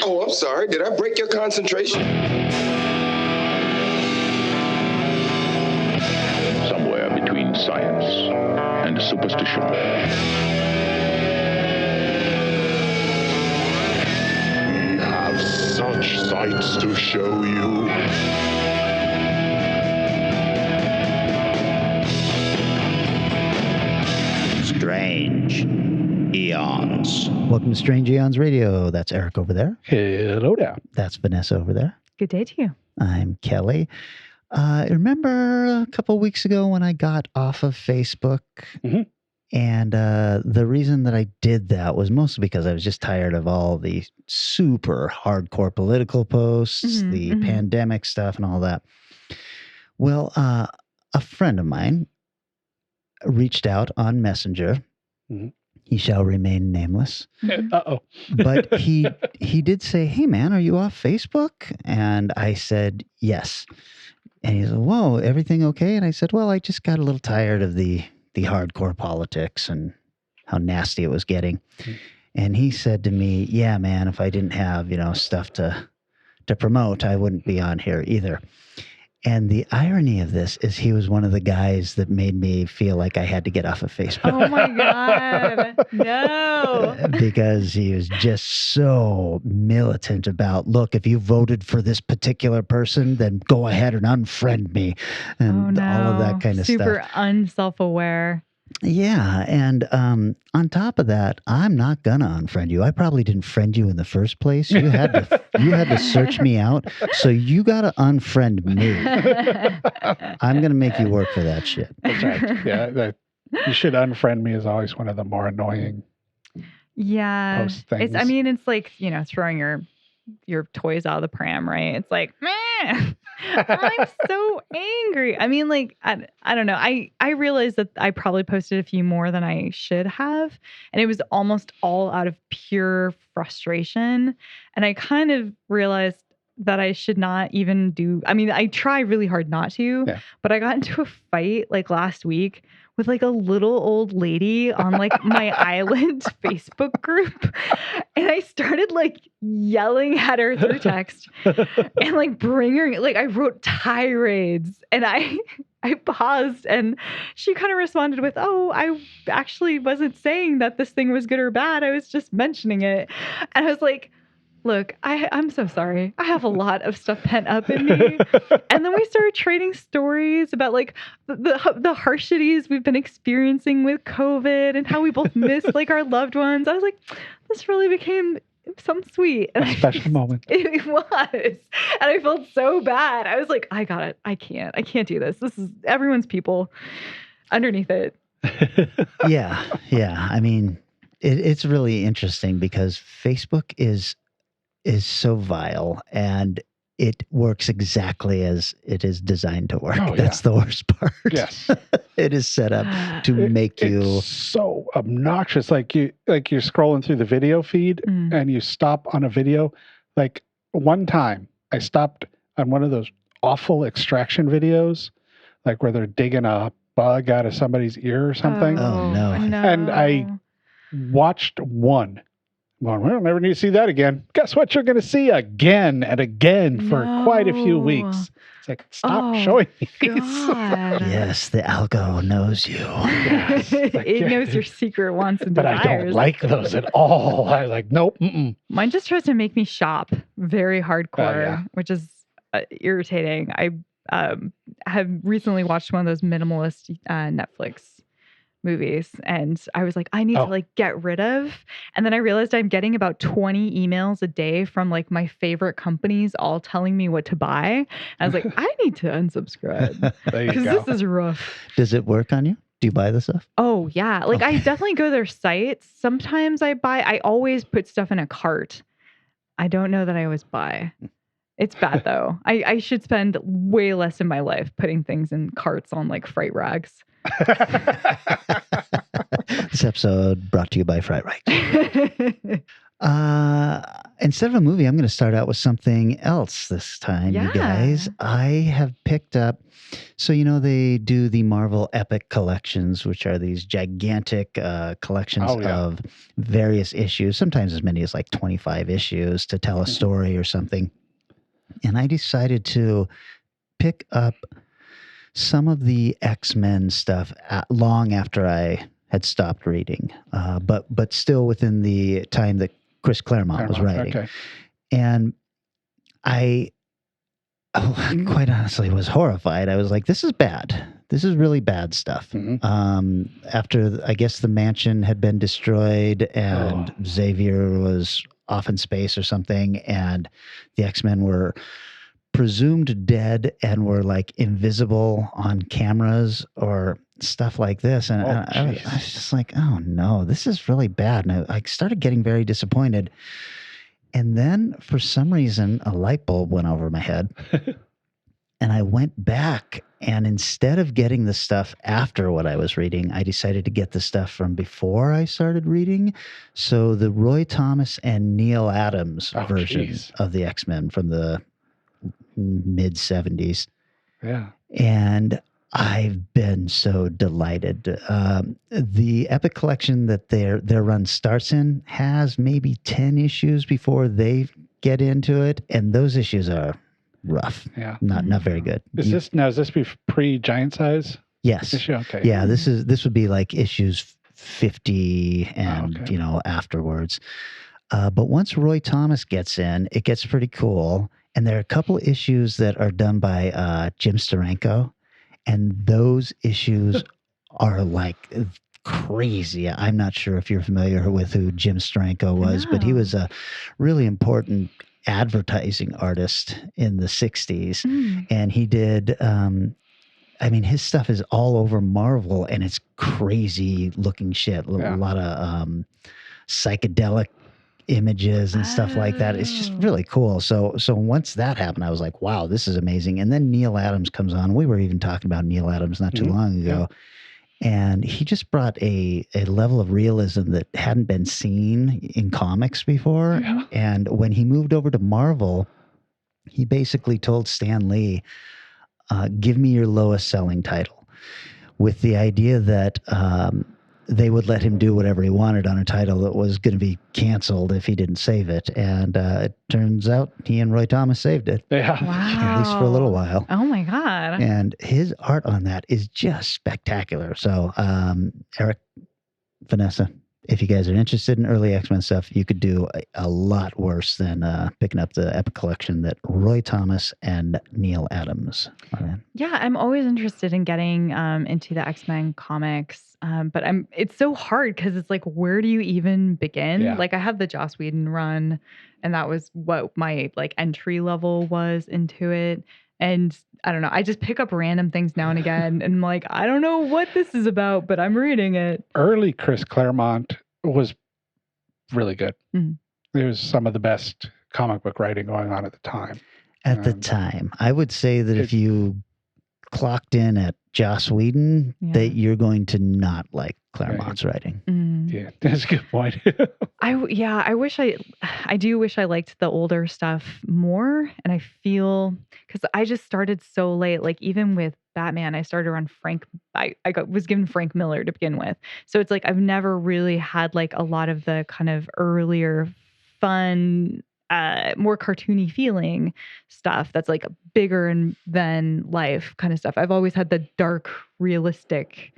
Oh, I'm sorry. Did I break your concentration? Somewhere between science and superstition. We have such sights to show you. Strange Aeons. Welcome to Strange Aeons Radio. That's Eric over there. Hello down. That's Vanessa over there. Good day to you. I'm Kelly. Remember a couple weeks ago when I got off of Facebook? Mm-hmm. And the reason that I did that was mostly because I was just tired of all the super hardcore political posts, the pandemic stuff and all that. Well, a friend of mine reached out on Messenger. Mm-hmm. He shall remain nameless. Uh-oh. But he did say, "Hey, man, are you off Facebook?" And I said, "Yes." And he said, "Whoa, everything okay?" And I said, "Well, I just got a little tired of the hardcore politics and how nasty it was getting." Mm-hmm. And he said to me, "Yeah, man, if I didn't have, stuff to promote, I wouldn't be on here either." And the irony of this is he was one of the guys that made me feel like I had to get off of Facebook. Oh my God. No. Because he was just so militant about, look, if you voted for this particular person, then go ahead and unfriend me. And all of that kind of stuff. Super unself-aware. Yeah. And on top of that, I'm not going to unfriend you. I probably didn't friend you in the first place. You had to search me out. So you got to unfriend me. I'm going to make you work for that shit. That's right. Yeah. You should unfriend me is always one of the more annoying post things. It's like, throwing your toys out of the pram, right? It's like, man, I'm so angry. I mean, like, I don't know. I realized that I probably posted a few more than I should have. And it was almost all out of pure frustration. And I kind of realized that I should not even I try really hard not to, but I got into a fight like last week with like a little old lady on like my island Facebook group. And I started like yelling at her through text and like I wrote tirades, and I paused, and she kind of responded with, "Oh, I actually wasn't saying that this thing was good or bad. I was just mentioning it." And I was like, "Look, I'm so sorry. I have a lot of stuff pent up in me." And then we started trading stories about like the harshities we've been experiencing with COVID and how we both miss like our loved ones. I was like, this really became something sweet. And a special moment. It was. And I felt so bad. I was like, I got it. I can't do this. This is everyone's people underneath it. Yeah. I mean, it's really interesting because Facebook is so vile, and it works exactly as it is designed to work. Oh, That's the worst part. Yes. It is set up to make you it's so obnoxious. Like you're scrolling through the video feed and you stop on a video. Like one time I stopped on one of those awful extraction videos, like where they're digging a bug out of somebody's ear or something. Oh no. And I watched one. Well, we'll never need to see that again. Guess what you're going to see again and again for quite a few weeks. It's like, stop showing me these. Yes, the algo knows you. Yes. Like, it knows your secret wants and desires. But I don't like those at all. I was like, nope. Mm-mm. Mine just tries to make me shop very hardcore, which is irritating. I have recently watched one of those minimalist Netflix movies, and I was like, I need to like get rid of. And then I realized I'm getting about 20 emails a day from like my favorite companies all telling me what to buy. I was like, I need to unsubscribe because this is rough. Does it work on you? Do you buy the stuff? Oh yeah. Like I definitely go to their sites. Sometimes I always put stuff in a cart. I don't know that I always buy. It's bad though. I should spend way less in my life putting things in carts on like freight rags. This episode brought to you by Fright Right. instead of a movie, I'm going to start out with something else this time, you guys. Yeah. I have picked up, so they do the Marvel Epic collections, which are these gigantic collections of various issues, sometimes as many as like 25 issues to tell a story or something. And I decided to pick up some of the X-Men stuff long after I had stopped reading, but still within the time that Chris Claremont was writing. Okay. And I quite honestly was horrified. I was like, this is bad. This is really bad stuff. Mm-hmm. After, I guess, the mansion had been destroyed and Xavier was off in space or something, and the X-Men were presumed dead and were like invisible on cameras or stuff like this. And I was just like, oh no, this is really bad. And I started getting very disappointed. And then for some reason, a light bulb went over my head. And I went back, and instead of getting the stuff after what I was reading, I decided to get the stuff from before I started reading. So the Roy Thomas and Neil Adams version of the X-Men from the mid 70s. Yeah. And I've been so delighted. The Epic collection that their run starts in has maybe 10 issues before they get into it, and those issues are rough. Yeah. Not very good. Is this pre-Giant Size? Yes. Issue? Okay. Yeah, this would be like issues 50 and afterwards. But once Roy Thomas gets in, it gets pretty cool. And there are a couple issues that are done by Jim Steranko, and those issues are like crazy. I'm not sure if you're familiar with who Jim Steranko was, but he was a really important advertising artist in the 60s. And he did, his stuff is all over Marvel, and it's crazy looking shit. A lot of psychedelic images and stuff like that. It's just really cool. So once that happened, I was like, wow, this is amazing. And then Neil Adams comes on. We were even talking about Neil Adams not too long ago. And he just brought a level of realism that hadn't been seen in comics before. Yeah. And when he moved over to Marvel, he basically told Stan Lee, give me your lowest selling title, with the idea that they would let him do whatever he wanted on a title that was going to be canceled if he didn't save it. And it turns out he and Roy Thomas saved it. Yeah. Wow. At least for a little while. Oh my God. And his art on that is just spectacular. So, Eric, Vanessa, if you guys are interested in early X-Men stuff, you could do a lot worse than picking up the Epic collection that Roy Thomas and Neil Adams are in. Yeah, I'm always interested in getting into the X-Men comics, but it's so hard because it's like, where do you even begin? Yeah. Like, I have the Joss Whedon run, and that was what my like entry level was into it. And I don't know, I just pick up random things now and again, and I'm like, I don't know what this is about, but I'm reading it. Early Chris Claremont was really good. Mm-hmm. It was some of the best comic book writing going on at the time. At the time, I would say that if you clocked in at Joss Whedon, that you're going to not like Claremont's writing. Yeah, that's a good point. I do wish I liked the older stuff more. And I feel, because I just started so late, like even with Batman, I started around was given Frank Miller to begin with. So it's like, I've never really had like a lot of the kind of earlier fun, more cartoony feeling stuff that's like bigger than life kind of stuff. I've always had the dark, realistic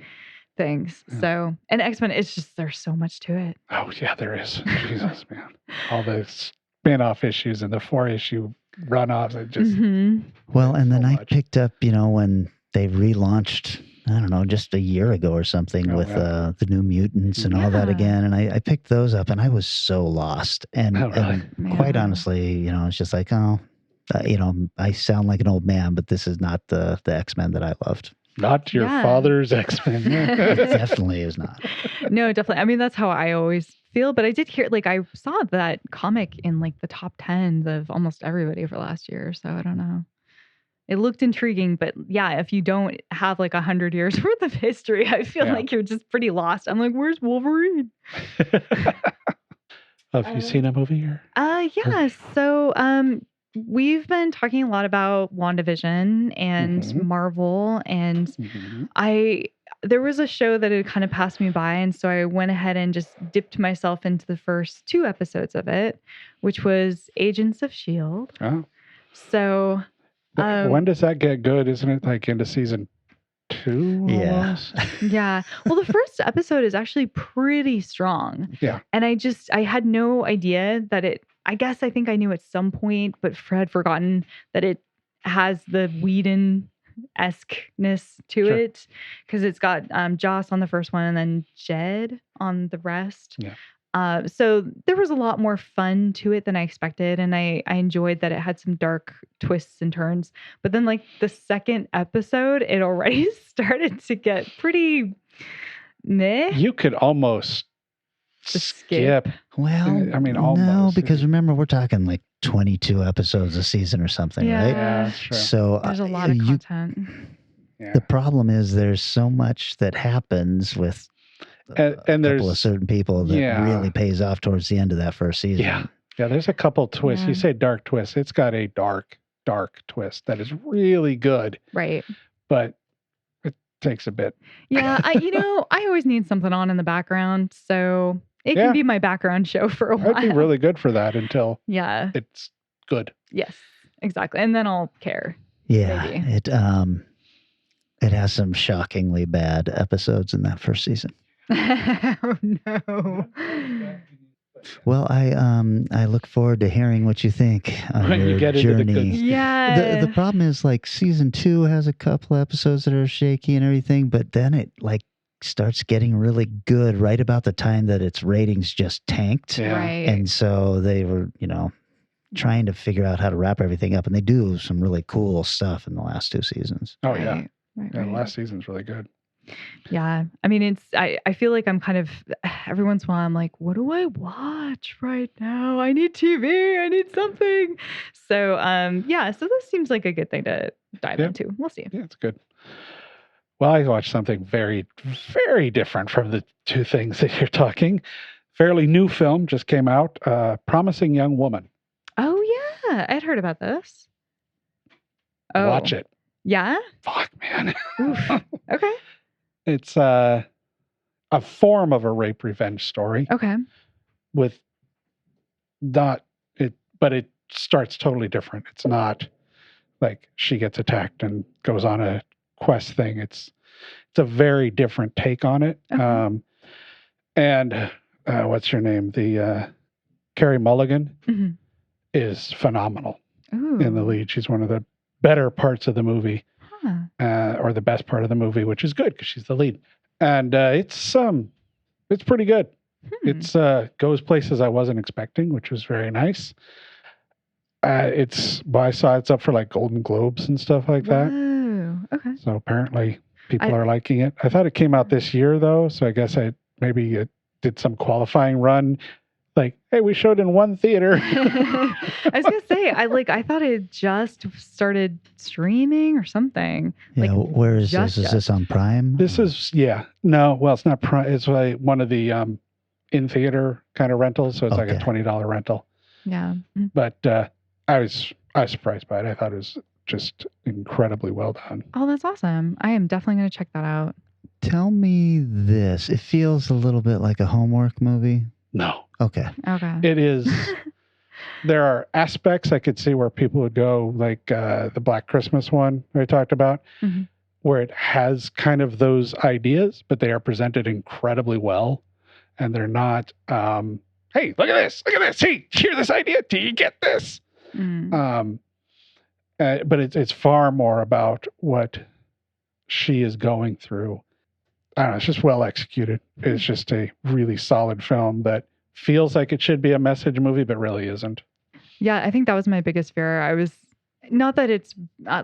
things. Yeah. So, and X-Men, it's just, there's so much to it. Oh yeah, there is. Jesus, man. All the spin-off issues and the 4-issue run-offs. It just... Well, and then I picked up, when they relaunched, I don't know, just a year ago or something with the New Mutants and all that again. And I picked those up, and I was so lost. And, and quite honestly, it's just like, I sound like an old man, but this is not the X-Men that I loved. Not your father's X-Men. It definitely is not. No, definitely. I mean, that's how I always feel. But I did hear, like, I saw that comic in like the top 10s of almost everybody for last year. So I don't know. It looked intriguing, but yeah, if you don't have like 100 years worth of history, I feel like you're just pretty lost. I'm like, where's Wolverine? Have you seen a movie here? Yeah. So we've been talking a lot about WandaVision and Mhm. Marvel, and Mhm. there was a show that had kind of passed me by, and so I went ahead and just dipped myself into the first 2 episodes of it, which was Agents of S.H.I.E.L.D. Oh. So When does that get good? Isn't it like into season 2 Yeah. almost? yeah. Well, the first episode is actually pretty strong. Yeah. And I had no idea that I think I knew at some point, but had forgotten that it has the Whedon-esque-ness to Sure. it, because it's got Joss on the first one and then Jed on the rest. Yeah. So there was a lot more fun to it than I expected, and I enjoyed that it had some dark twists and turns. But then, like, the second episode, it already started to get pretty meh. You could almost Just skip. Well, I mean, no, almost. because remember, we're talking like 22 episodes a season or something, Yeah. right? Yeah, that's true. So There's a lot of content. Yeah. the problem is there's so much that happens with And a couple of there's certain people that yeah. really pays off towards the end of that first season. Yeah. Yeah, there's a couple twists. Yeah. You say dark twists. It's got a dark twist that is really good, Right. but it takes a bit. Yeah. I always need something on in the background, so it Yeah. can be my background show for a while. I'd be really good for that until Yeah. it's good. Yes. Exactly. And then I'll care. Yeah, Maybe. it has some shockingly bad episodes in that first season. Oh no. Well, I look forward to hearing what you think on When you your get into the journey. good stuff. Yeah. The problem is, like, season 2 has a couple episodes that are shaky and everything, but then it like starts getting really good right about the time that its ratings just tanked. Yeah. Right. And so they were, trying to figure out how to wrap everything up, and they do some really cool stuff in the last 2 seasons. Oh yeah. Right, Yeah, the right. last season's really good. Yeah. I mean, I feel like I'm kind of, every once in a while, I'm like, what do I watch right now? I need TV. I need something. So, so this seems like a good thing to dive Yeah. into. We'll see. Yeah, it's good. Well, I watched something very, very different from the 2 things that you're talking. Fairly new film just came out, Promising Young Woman. Oh, yeah. I'd heard about this. Oh. Watch it. Yeah? Fuck, man. Oof. Okay. It's a form of a rape revenge story Okay. with but it starts totally different. It's not like she gets attacked and goes on a quest thing. It's a very different take on it. Okay. And what's her name? The Carey Mulligan Mm-hmm. is phenomenal Ooh. in the lead. She's one of the better parts of the movie. Huh. Or the best part of the movie, which is good because she's the lead. And it's pretty good. It's goes places I wasn't expecting, which was very nice. I saw it's up for like Golden Globes and stuff like that. Whoa. Okay. So apparently people are liking it. I thought it came out this year though, so I guess maybe it did some qualifying run. Like, hey, we showed in one theater. I was gonna say, I thought it just started streaming or something. Yeah, Like, where is this? Is just- this on Prime? This is no, well, it's not Prime. It's like one of the in theater kind of rentals, so it's like a Okay. $20 rental. Yeah. Mm. But I was surprised by it. I thought it was just incredibly well done. Oh, that's awesome. I am definitely gonna check that out. Tell me this. It feels a little bit like a homework movie. No, Okay. Okay. it is. There are aspects I could see where people would go, like the Black Christmas one I talked about, Mhm. where it has kind of those ideas, but they are presented incredibly well. And they're not, hey, look at this. Hey, hear this idea. Do you get this? Mm. But it's far more about what she is going through. I don't know. It's just well executed. It's just a really solid film that feels like it should be a message movie, but really isn't. Yeah, I think that was my biggest fear. I was not that it's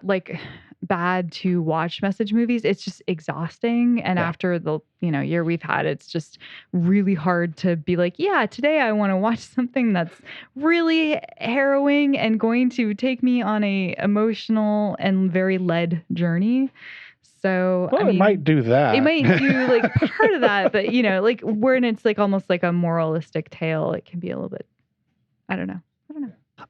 like bad to watch message movies. It's just exhausting. And Yeah. after the year we've had, it's just really hard to be like, yeah, today I want to watch something that's really harrowing and going to take me on a emotional and very led journey. So Well, I mean, it might do that. it might do like part of that, but like when it's like almost like a moralistic tale, it can be a little bit. I don't know.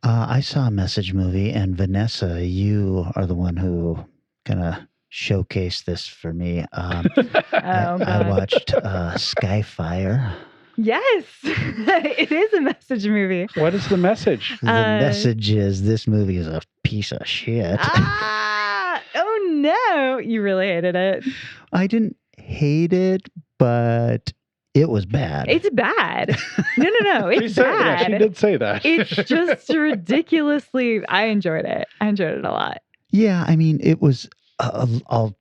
I saw a message movie, and Vanessa, you are the one who kind of showcased this for me. Oh I God. watched Skyfire. Yes, it is a message movie. What is the message? The message is this movie is a piece of shit. Oh no, you really hated it. I didn't hate it, but it was bad. It's bad. No, it's bad. She did say that. It's just ridiculously. I enjoyed it. I enjoyed it a lot. Yeah, I mean, it was. I'll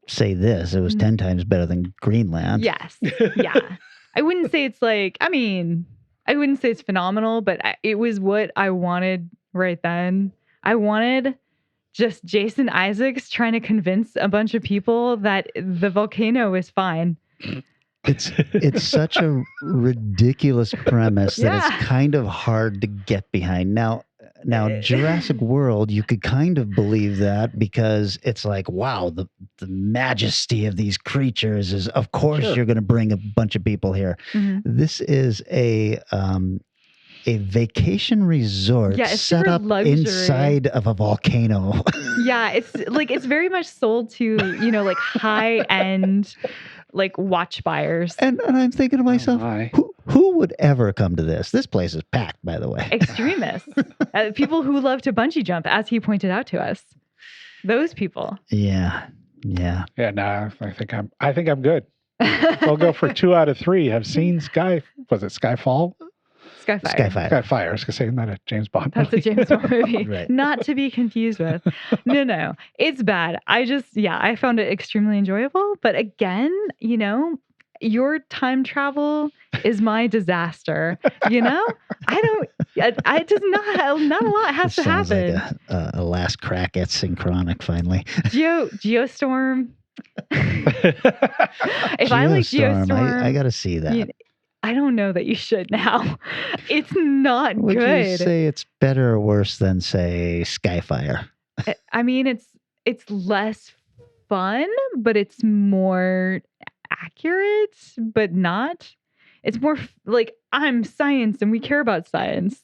say this: it was 10 times better than Greenland. Yes. Yeah. I wouldn't say it's like. I mean, I wouldn't say it's phenomenal, but it was what I wanted right then. I wanted just Jason Isaacs trying to convince a bunch of people that the volcano is fine. It's such a ridiculous premise that it's kind of hard to get behind. Now Jurassic World, you could kind of believe that because it's like, wow, the majesty of these creatures is, of course, you're going to bring a bunch of people here. Mm-hmm. This is a vacation resort set up inside of a volcano. Yeah, it's very much sold to, like high end like watch buyers. And I'm thinking to myself, who would ever come to this? This place is packed, by the way. Extremists. People who love to bungee jump, as he pointed out to us. Those people. Yeah. Yeah, no, I think I'm good. We'll go for 2 out of 3. Have seen Skyfall? Skyfire. Skyfire. I was going to say, not a James Bond That's movie. a James Bond movie. Right. Not to be confused with. No. It's bad. I found it extremely enjoyable. But again, your time travel is my disaster. It does not a lot has to happen. Like a last crack at synchronic finally. Geostorm. If I like Geostorm, I got to see that. I don't know that you should now. It's not Would good. you say it's better or worse than, say, Skyfire? I mean, it's less fun, but it's more accurate, but not. It's more like I'm science and we care about science.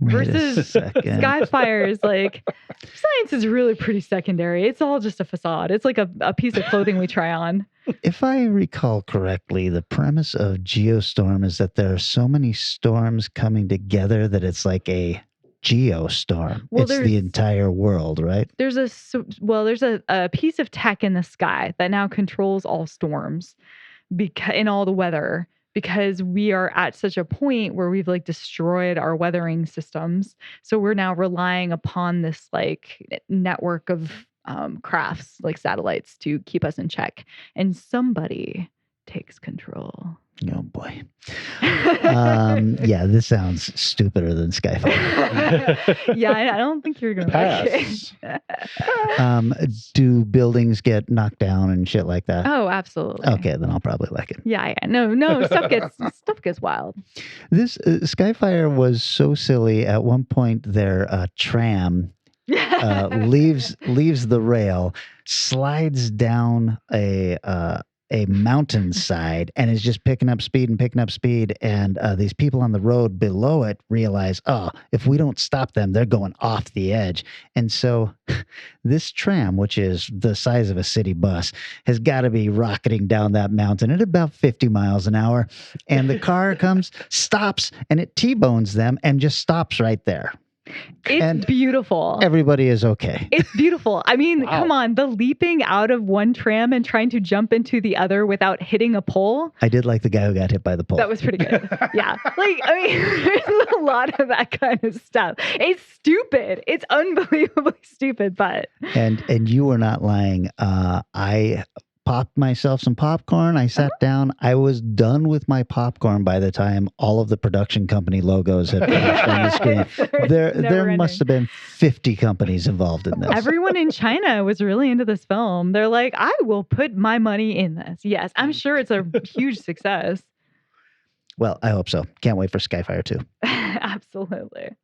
Versus Skyfire is like, science is really pretty secondary. It's all just a facade. It's like a piece of clothing we try on. If I recall correctly, the premise of Geostorm is that there are so many storms coming together that it's like a geostorm. Well, it's the entire world, right? There's a piece of tech in the sky that now controls all storms in all the weather. Because we are at such a point where we've like destroyed our weathering systems. So we're now relying upon this like network of crafts, like satellites, to keep us in check. And somebody takes control. Oh boy. Yeah, this sounds stupider than Skyfire. Yeah, I don't think you're going to like it. Do buildings get knocked down and shit like that? Oh, absolutely. Okay, then I'll probably like it. Yeah. No, stuff gets wild. This Skyfire was so silly. At one point, their tram leaves the rail, slides down a mountainside, and is just picking up speed. And these people on the road below it realize, if we don't stop them, they're going off the edge. And so this tram, which is the size of a city bus, has got to be rocketing down that mountain at about 50 miles an hour. And the car comes, stops, and it T-bones them and just stops right there. It's beautiful. Everybody is okay. It's beautiful. I mean, Come on. The leaping out of one tram and trying to jump into the other without hitting a pole. I did like the guy who got hit by the pole. That was pretty good. Yeah. There's a lot of that kind of stuff. It's stupid. It's unbelievably stupid, but. And you were not lying. I popped myself some popcorn. I sat down. I was done with my popcorn by the time all of the production company logos had flashed on the screen. There must have been 50 companies involved in this. Everyone in China was really into this film. They're like, I will put my money in this. Yes, I'm sure it's a huge success. Well, I hope so. Can't wait for Skyfire 2. Absolutely.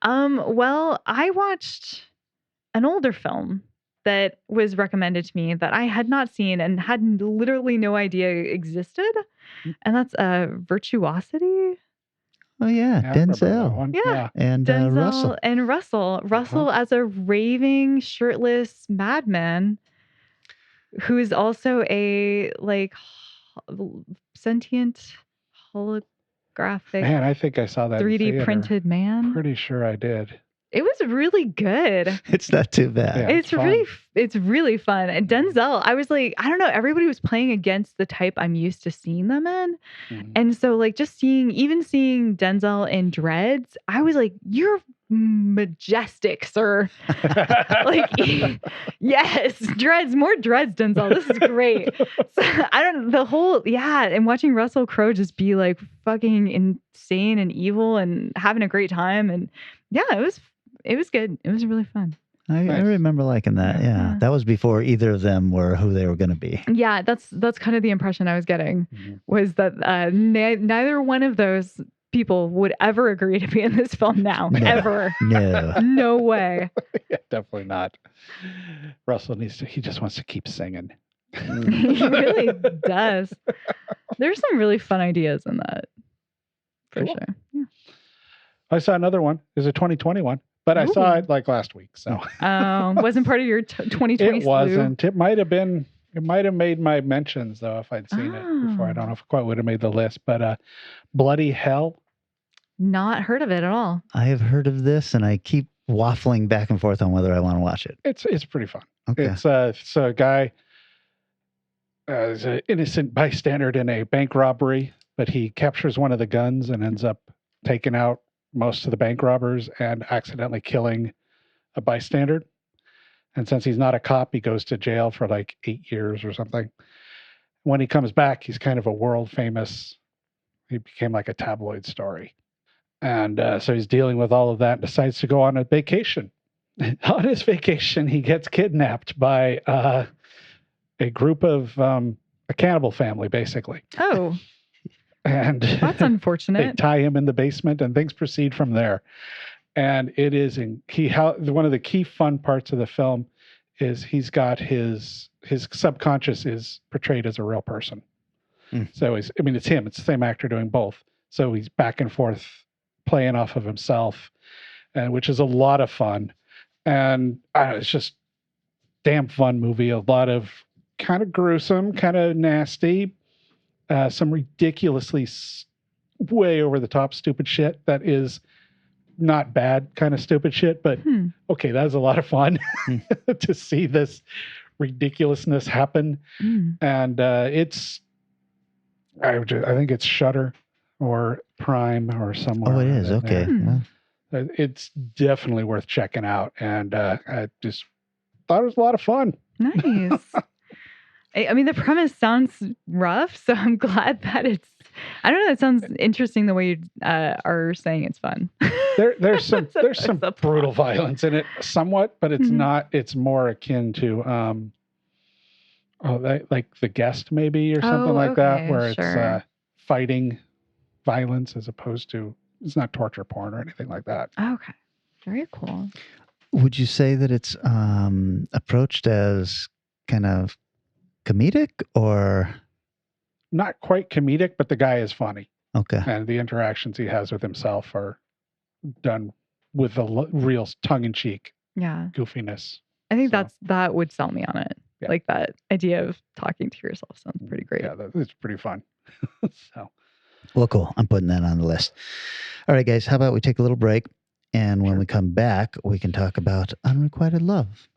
Well, I watched an older film that was recommended to me that I had not seen and had literally no idea existed. And that's Virtuosity. Oh yeah, Yeah, I remember that Denzel one. Yeah. and Denzel Russell. and Russell. Russell as a raving, shirtless madman who is also a sentient holographic Man, I think I saw that in 3D theater. printed man. Pretty sure I did. It was really good. It's not too bad. Yeah. It's fun. really fun. And Denzel, I was like, I don't know, everybody was playing against the type I'm used to seeing them in. Mhm. And so like just seeing Denzel in dreads, I was like, you're majestic, sir. Like, yes, more dreads, Denzel. This is great. So and watching Russell Crowe just be like fucking insane and evil and having a great time. And yeah, it was good. It was really fun. I Nice. remember liking that. Yeah. Yeah. That was before either of them were who they were going to be. Yeah, that's kind of the impression I was getting Mhm. was that neither one of those people would ever agree to be in this film now. No. Ever. No. No way. Yeah, definitely not. Russell he just wants to keep singing. He really does. There's some really fun ideas in that. For Cool. sure. Yeah. I saw another one. It was a 2021, but I saw Ooh. it like last week. So Wasn't part of your 2020 it wasn't. It might have been. It might have made my mentions though if I'd seen it before. I don't know if it quite would have made the list. But Bloody Hell. Not heard of it at all. I have heard of this and I keep waffling back and forth on whether I want to watch it. It's pretty fun. Okay. It's a guy is an innocent bystander in a bank robbery, but he captures one of the guns and ends up taking out most of the bank robbers and accidentally killing a bystander. And since he's not a cop, he goes to jail for like 8 years or something. When he comes back, he's kind of a world famous. He became like a tabloid story. And so he's dealing with all of that and decides to go on a vacation. On his vacation, he gets kidnapped by a group of a cannibal family, basically. Oh, And that's they unfortunate. tie him in the basement, and things proceed from there. And it is one of the key fun parts of the film is he's got his subconscious is portrayed as a real person. Mm. So it's him. It's the same actor doing both. So he's back and forth playing off of himself, and which is a lot of fun. And it's just damn fun movie. A lot of kind of gruesome, kind of nasty, some ridiculously way over the top stupid shit that is not bad kind of stupid shit, but okay, that was a lot of fun to see this ridiculousness happen. And I think it's Shudder or Prime or somewhere. Oh, it is. in Okay. there. Well, It's definitely worth checking out. And I just thought it was a lot of fun. Nice. I mean, the premise sounds rough, so I'm glad that it's. I don't know. It sounds interesting the way you are saying it's fun. There's some the brutal violence in it, somewhat, but it's not. It's more akin to like The Guest, maybe, or something like that, okay, where sure. it's fighting violence as opposed to it's not torture porn or anything like that. Okay. Very cool. would you say that it's approached as kind of comedic or? Not quite comedic, but the guy is funny. Okay. And the interactions he has with himself are done with a real tongue-in-cheek Yeah. goofiness. I think So- that would sell me on it. Yeah. Like that idea of talking to yourself sounds pretty great. Yeah, it's pretty fun. So Well, cool. I'm putting that on the list. All right, guys. How about we take a little break, and when we come back, we can talk about Unrequited Love.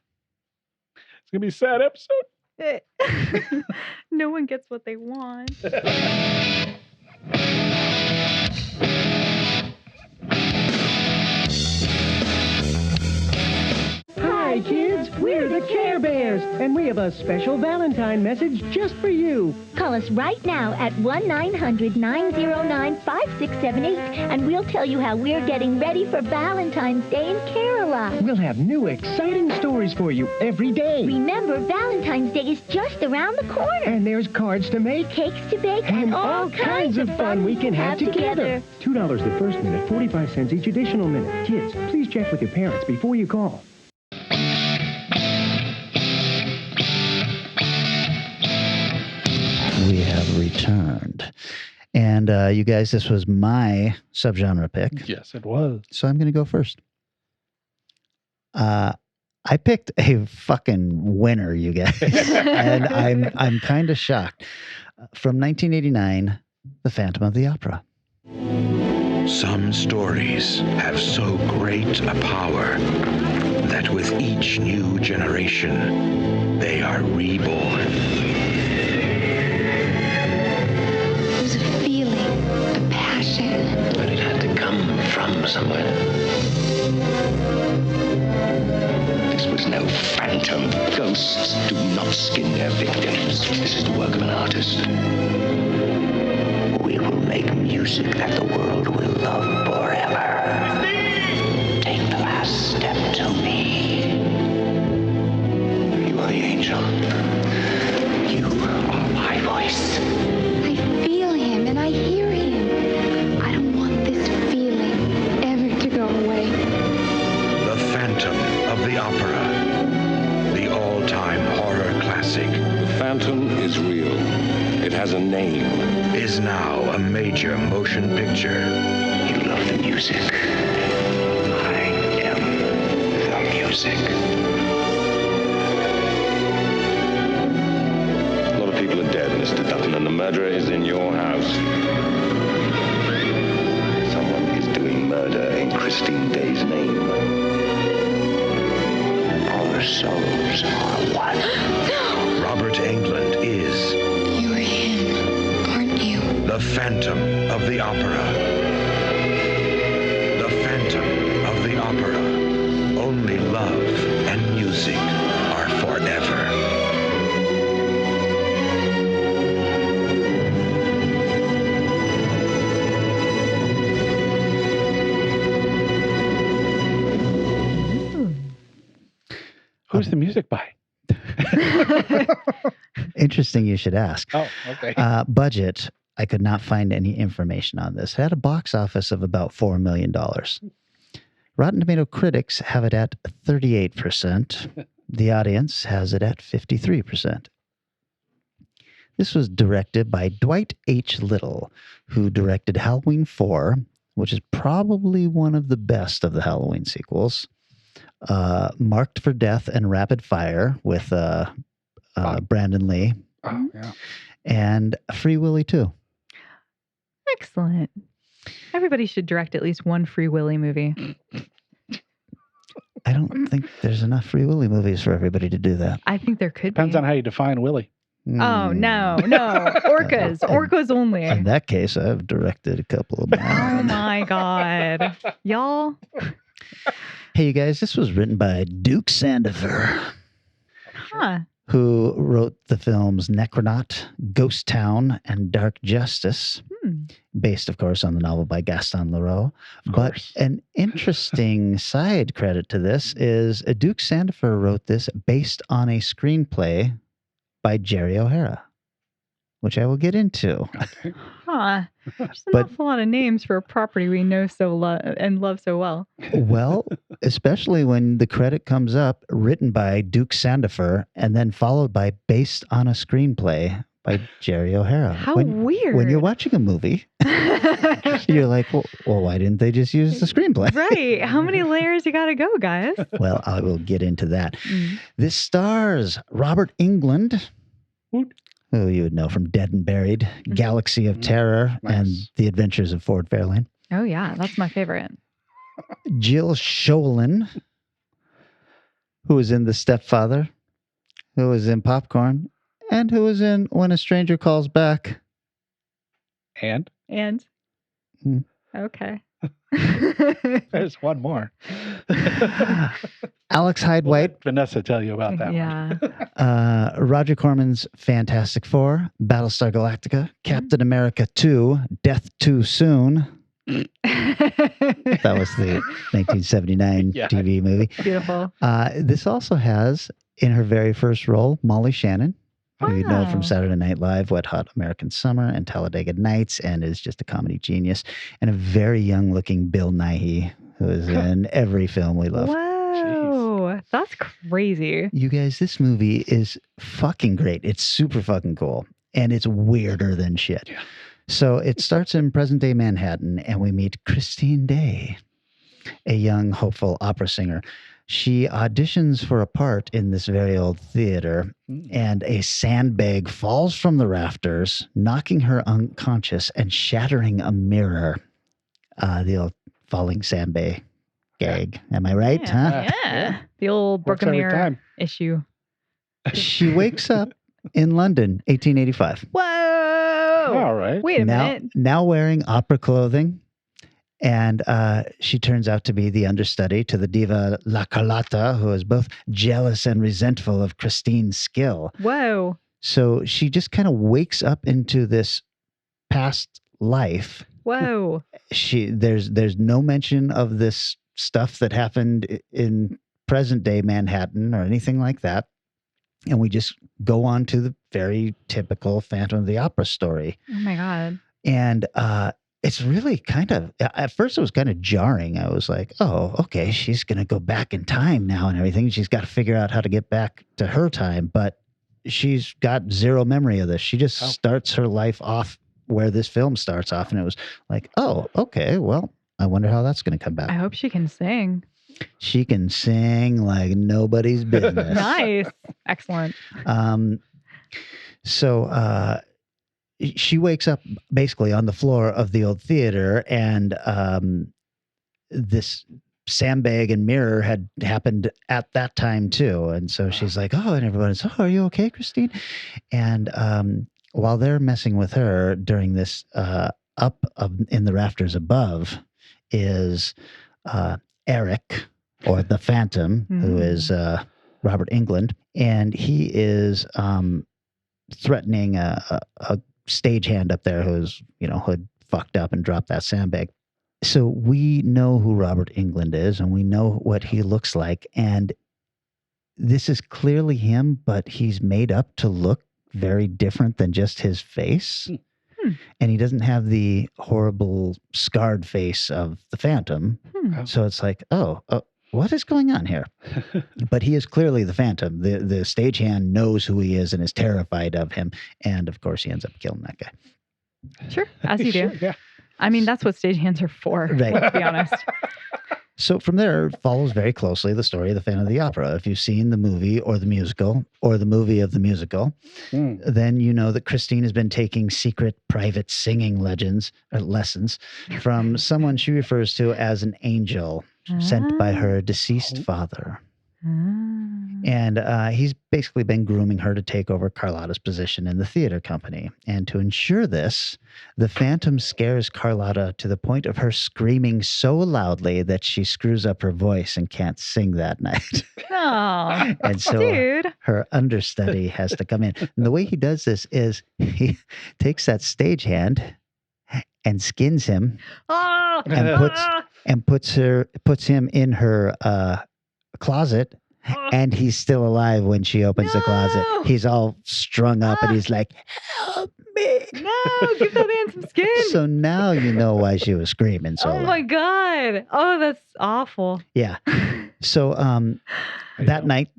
it's gonna be a sad episode. No one gets what they want. Hi, kids. We're the Care Bears, and we have a special Valentine message just for you. Call us right now at 1-900-909-5678, and we'll tell you how we're getting ready for Valentine's Day in Kerala. We'll have new, exciting stories for you every day. Remember, Valentine's Day is just around the corner. And there's cards to make, Cakes to bake, and all kinds of fun we can have together. $2 the first minute, 45 cents each additional minute. Kids, please check with your parents before you call. have returned. And you guys, this was my subgenre pick. Yes, it was. So I'm going to go first. I picked a fucking winner, you guys. And I'm kind of shocked. From 1989, The Phantom of the Opera. Some stories have so great a power that with each new generation, they are reborn. It was a feeling, a passion. But it had to come from somewhere. This was no phantom. Ghosts do not skin their victims. This is the work of an artist. We will make music that the world will love forever. Take the last step to me. You are the angel. You are my voice. I feel him and I hear him. I don't want this feeling ever to go away. The Phantom of the Opera. The all-time horror classic. The Phantom is real. It has a name. Is now a major motion picture. You love the music. I am the music. A lot of people are dead, Mr. Dutton, and the murderer is in your house. Someone is doing murder in Christine Day's name. Our souls are one. No! Robert Englund is You're him, aren't you? the Phantom of the Opera. The Phantom of the Opera. Only love and music are forever. Who's the music by? Interesting you should ask. Oh, okay. Budget. I could not find any information on this. It had a box office of about $4 million. Rotten Tomato critics have it at 38%. The audience has it at 53%. This was directed by Dwight H. Little, who directed Halloween 4, which is probably one of the best of the Halloween sequels. Marked for Death and Rapid Fire with Brandon Lee. Oh, yeah. And Free Willy 2. Excellent. Everybody should direct at least one Free Willy movie. I don't think there's enough Free Willy movies for everybody to do that. I think there could Depends be. on how you define Willie. Oh, no. Orcas. Orcas only. In that case, I've directed a couple of Oh, mine. my God. Y'all. Hey, you guys, this was written by Duke Sandifer, Huh. who wrote the films Necronaut, Ghost Town, and Dark Justice, based, of course, on the novel by Gaston Leroux. But an interesting side credit to this is Duke Sandifer wrote this based on a screenplay by Jerry O'Hara, which I will get into. Huh. There's an But- awful lot of names for a property we know and love so well. Well, especially when the credit comes up, written by Duke Sandifer, and then followed by based on a screenplay by Jerry O'Hara. How when, weird. When you're watching a movie, you're like, well, why didn't they just use the screenplay? Right. How many layers you got to go, guys? Well, I will get into that. This stars Robert Englund, who you would know from Dead and Buried, Galaxy of Terror, and The Adventures of Ford Fairlane. Oh, yeah. That's my favorite. Jill Schoelen, who was in The Stepfather, who was in Popcorn, and who was in When a Stranger Calls Back. And? Okay. There's one more. Alex Hyde White. Let Vanessa tell you about that Yeah. Roger Corman's Fantastic Four, Battlestar Galactica, Captain America 2, Death Too Soon. That was the 1979 TV movie. Beautiful. This also has, in her very first role, Molly Shannon, who you know from Saturday Night Live, Wet Hot American Summer, and Talladega Nights, and is just a comedy genius, and a very young-looking Bill Nighy, who is in every film we love. Whoa. That's crazy. You guys, this movie is fucking great. It's super fucking cool. and it's weirder than shit. Yeah. So it starts in present-day Manhattan, and we meet Christine Day, a young, hopeful opera singer. She auditions for a part in this very old theater, and a sandbag falls from the rafters, knocking her unconscious and shattering a mirror. The old falling sandbag gag. Am I right? Yeah. Huh? Yeah. The old Works broken every mirror time. issue. She wakes up in London, 1885. Whoa. All right. Wait a minute. Now wearing opera clothing. And she turns out to be the understudy to the diva La Carlotta, who is both jealous and resentful of Christine's skill. Whoa. So she just kind of wakes up into this past life. Whoa. There's no mention of this stuff that happened in present day Manhattan or anything like that. And we just go on to the very typical Phantom of the Opera story. Oh my God. And it's really kind of, at first it was kind of jarring. I was like, oh, okay, she's going to go back in time now and everything. She's got to figure out how to get back to her time. But she's got zero memory of this. She just starts her life off where this film starts off. And it was like, oh, okay, well, I wonder how that's going to come back. I hope she can sing. She can sing like nobody's business. Nice. Excellent. So she wakes up basically on the floor of the old theater, and this sandbag and mirror had happened at that time too. And so she's like, oh, and everyone's, oh, are you okay, Christine? And while they're messing with her during this, in the rafters above is Eric, or the Phantom, who is Robert Englund, and he is threatening a stagehand up there who's, who'd fucked up and dropped that sandbag. So we know who Robert Englund is, and we know what he looks like, and this is clearly him, but he's made up to look very different than just his face. And he doesn't have the horrible scarred face of the Phantom. So it's like, oh, what is going on here? But he is clearly the Phantom. The stagehand knows who he is and is terrified of him. And of course, he ends up killing that guy. Sure, as you do. Sure, yeah. I mean, that's what stagehands are for, Right. let's be honest. So from there follows very closely the story of the Phantom of the Opera. If you've seen the movie or the musical or the movie of the musical, then you know that Christine has been taking secret private singing lessons from someone she refers to as an angel sent by her deceased father. And he's basically been grooming her to take over Carlotta's position in the theater company. And to ensure this, the Phantom scares Carlotta to the point of her screaming so loudly that she screws up her voice and can't sing that night. Oh, And so dude. her understudy has to come in. And the way he does this is he takes that stagehand and skins him Oh, and puts him in her closet, and he's still alive when she opens the closet. He's all strung up and he's like, help me. No, give that man some skin. So now you know why she was screaming so Oh loud. my God. Oh, that's awful. Yeah. So that night,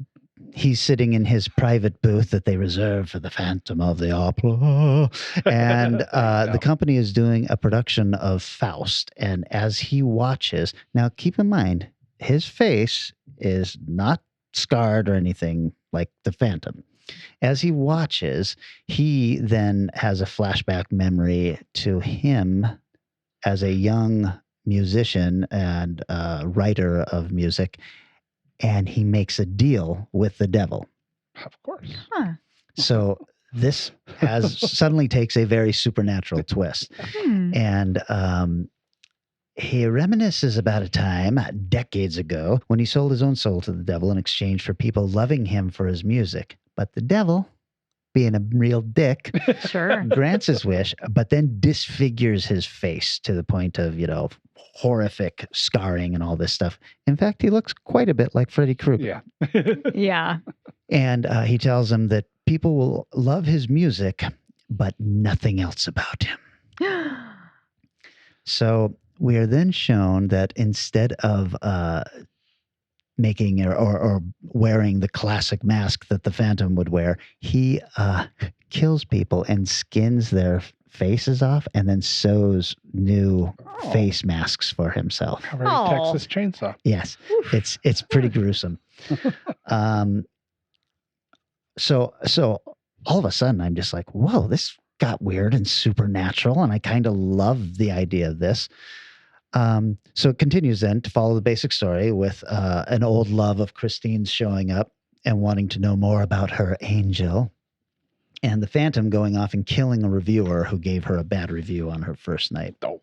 he's sitting in his private booth that they reserve for the Phantom of the Opera. And the company is doing a production of Faust. And as he watches, now keep in mind, his face is not scarred or anything like the Phantom. As he watches, he then has a flashback memory to him as a young musician and writer of music, and he makes a deal with the devil. Of course. Huh. So this suddenly takes a very supernatural twist. And he reminisces about a time decades ago when he sold his own soul to the devil in exchange for people loving him for his music. But the devil, being a real dick, Sure. grants his wish, but then disfigures his face to the point of, horrific scarring and all this stuff. In fact, he looks quite a bit like Freddy Krueger. Yeah. Yeah. And he tells him that people will love his music, but nothing else about him. So we are then shown that instead of making or wearing the classic mask that the Phantom would wear. He kills people and skins their faces off and then sews new face masks for himself. Very Texas Chainsaw. Yes, it's pretty gruesome. So all of a sudden I'm just like, whoa, this got weird and supernatural, and I kind of love the idea of this. So it continues then to follow the basic story with an old love of Christine's showing up and wanting to know more about her angel, and the Phantom going off and killing a reviewer who gave her a bad review on her first night. Oh.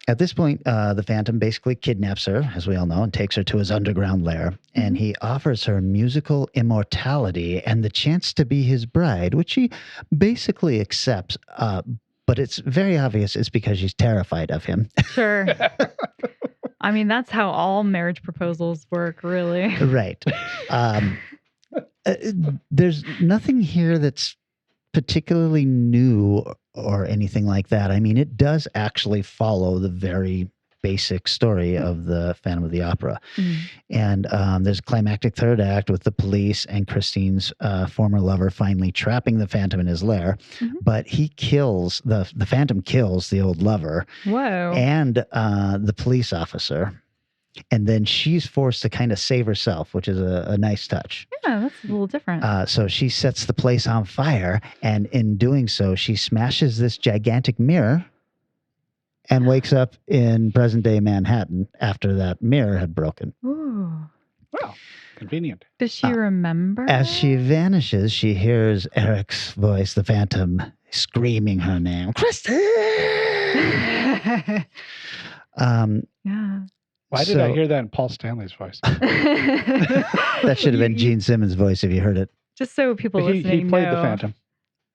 At this point, the Phantom basically kidnaps her, as we all know, and takes her to his underground lair. And he offers her musical immortality and the chance to be his bride, which she basically accepts. But it's very obvious it's because she's terrified of him. Sure. I mean, that's how all marriage proposals work, really. Right. There's nothing here that's particularly new or anything like that. I mean, it does actually follow the very basic story of the Phantom of the Opera. And there's a climactic third act with the police and Christine's former lover finally trapping the Phantom in his lair. But he kills, the Phantom kills the old lover. Whoa. And the police officer. And then she's forced to kind of save herself, which is a nice touch. Yeah, that's a little different. So she sets the place on fire, and in doing so, she smashes this gigantic mirror and wakes up in present-day Manhattan after that mirror had broken. Ooh. Well, convenient. Does she remember? As she vanishes, she hears Eric's voice, the Phantom, screaming her name, Christine! Yeah. Why did I hear that in Paul Stanley's voice? That should have been Gene Simmons' voice if you heard it. Just so people listening He played know. the Phantom.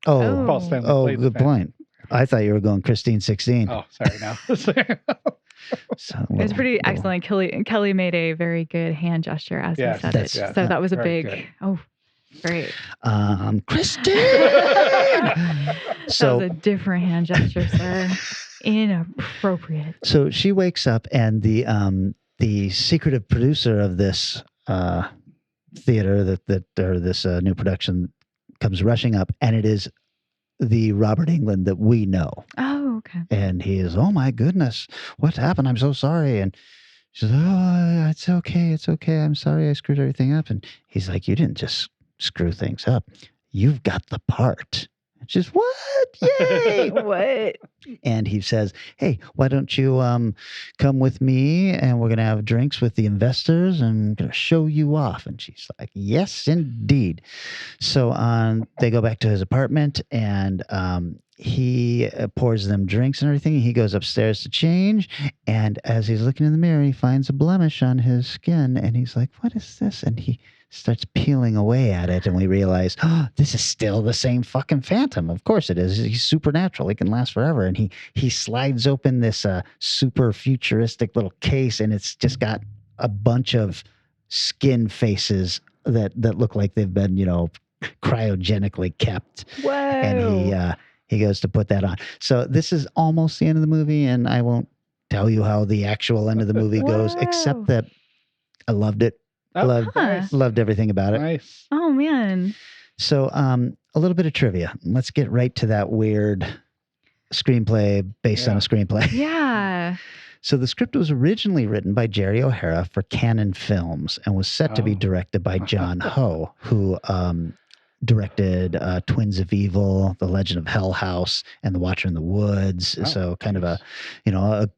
Oh, Paul Stanley played the good Phantom. point. I thought you were going Christine 16. Oh, sorry now. So, It was pretty excellent. Kelly made a very good hand gesture as we said it. yeah, So that was a very big, good. great. Christine! That So was a different hand gesture, sir. Inappropriate. So she wakes up, and the secretive producer of this theater or this new production comes rushing up, and it is the Robert Englund that we know. Oh, okay. And he is, oh my goodness, what happened? I'm so sorry. And she says, oh, it's okay. It's okay. I'm sorry I screwed everything up. And he's like, you didn't just screw things up. You've got the part. And she's, what? Yay! What? And he says, hey, why don't you come with me, and we're going to have drinks with the investors and I'm going to show you off. And she's like, yes, indeed. So they go back to his apartment, and he pours them drinks and everything. He goes upstairs to change. And as he's looking in the mirror, he finds a blemish on his skin. And he's like, what is this? And he starts peeling away at it, and we realize, oh, this is still the same fucking Phantom. Of course it is. He's supernatural. He can last forever. And he slides open this super futuristic little case, and it's just got a bunch of skin faces that look like they've been, cryogenically kept. Whoa. And he goes to put that on. So this is almost the end of the movie, and I won't tell you how the actual end of the movie goes, except that I loved it. Loved everything about it. Nice. Oh, man. So a little bit of trivia. Let's get right to that weird screenplay based on a screenplay. Yeah. So the script was originally written by Jerry O'Hara for Canon Films and was set to be directed by John Ho, who directed Twins of Evil, The Legend of Hell House, and The Watcher in the Woods. So kind of a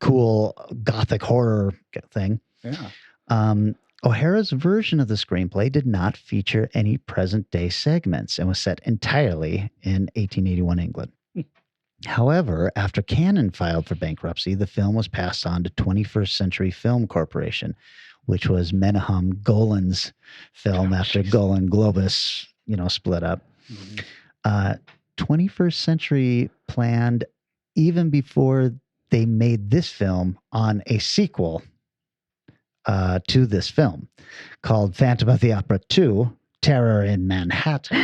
cool gothic horror thing. Yeah. O'Hara's version of the screenplay did not feature any present-day segments and was set entirely in 1881 England. However, after Canon filed for bankruptcy, the film was passed on to 21st Century Film Corporation, which was Menahem Golan's film after Golan Globus, split up. 21st Century planned, even before they made this film, on a sequel to this film called Phantom of the Opera 2, Terror in Manhattan,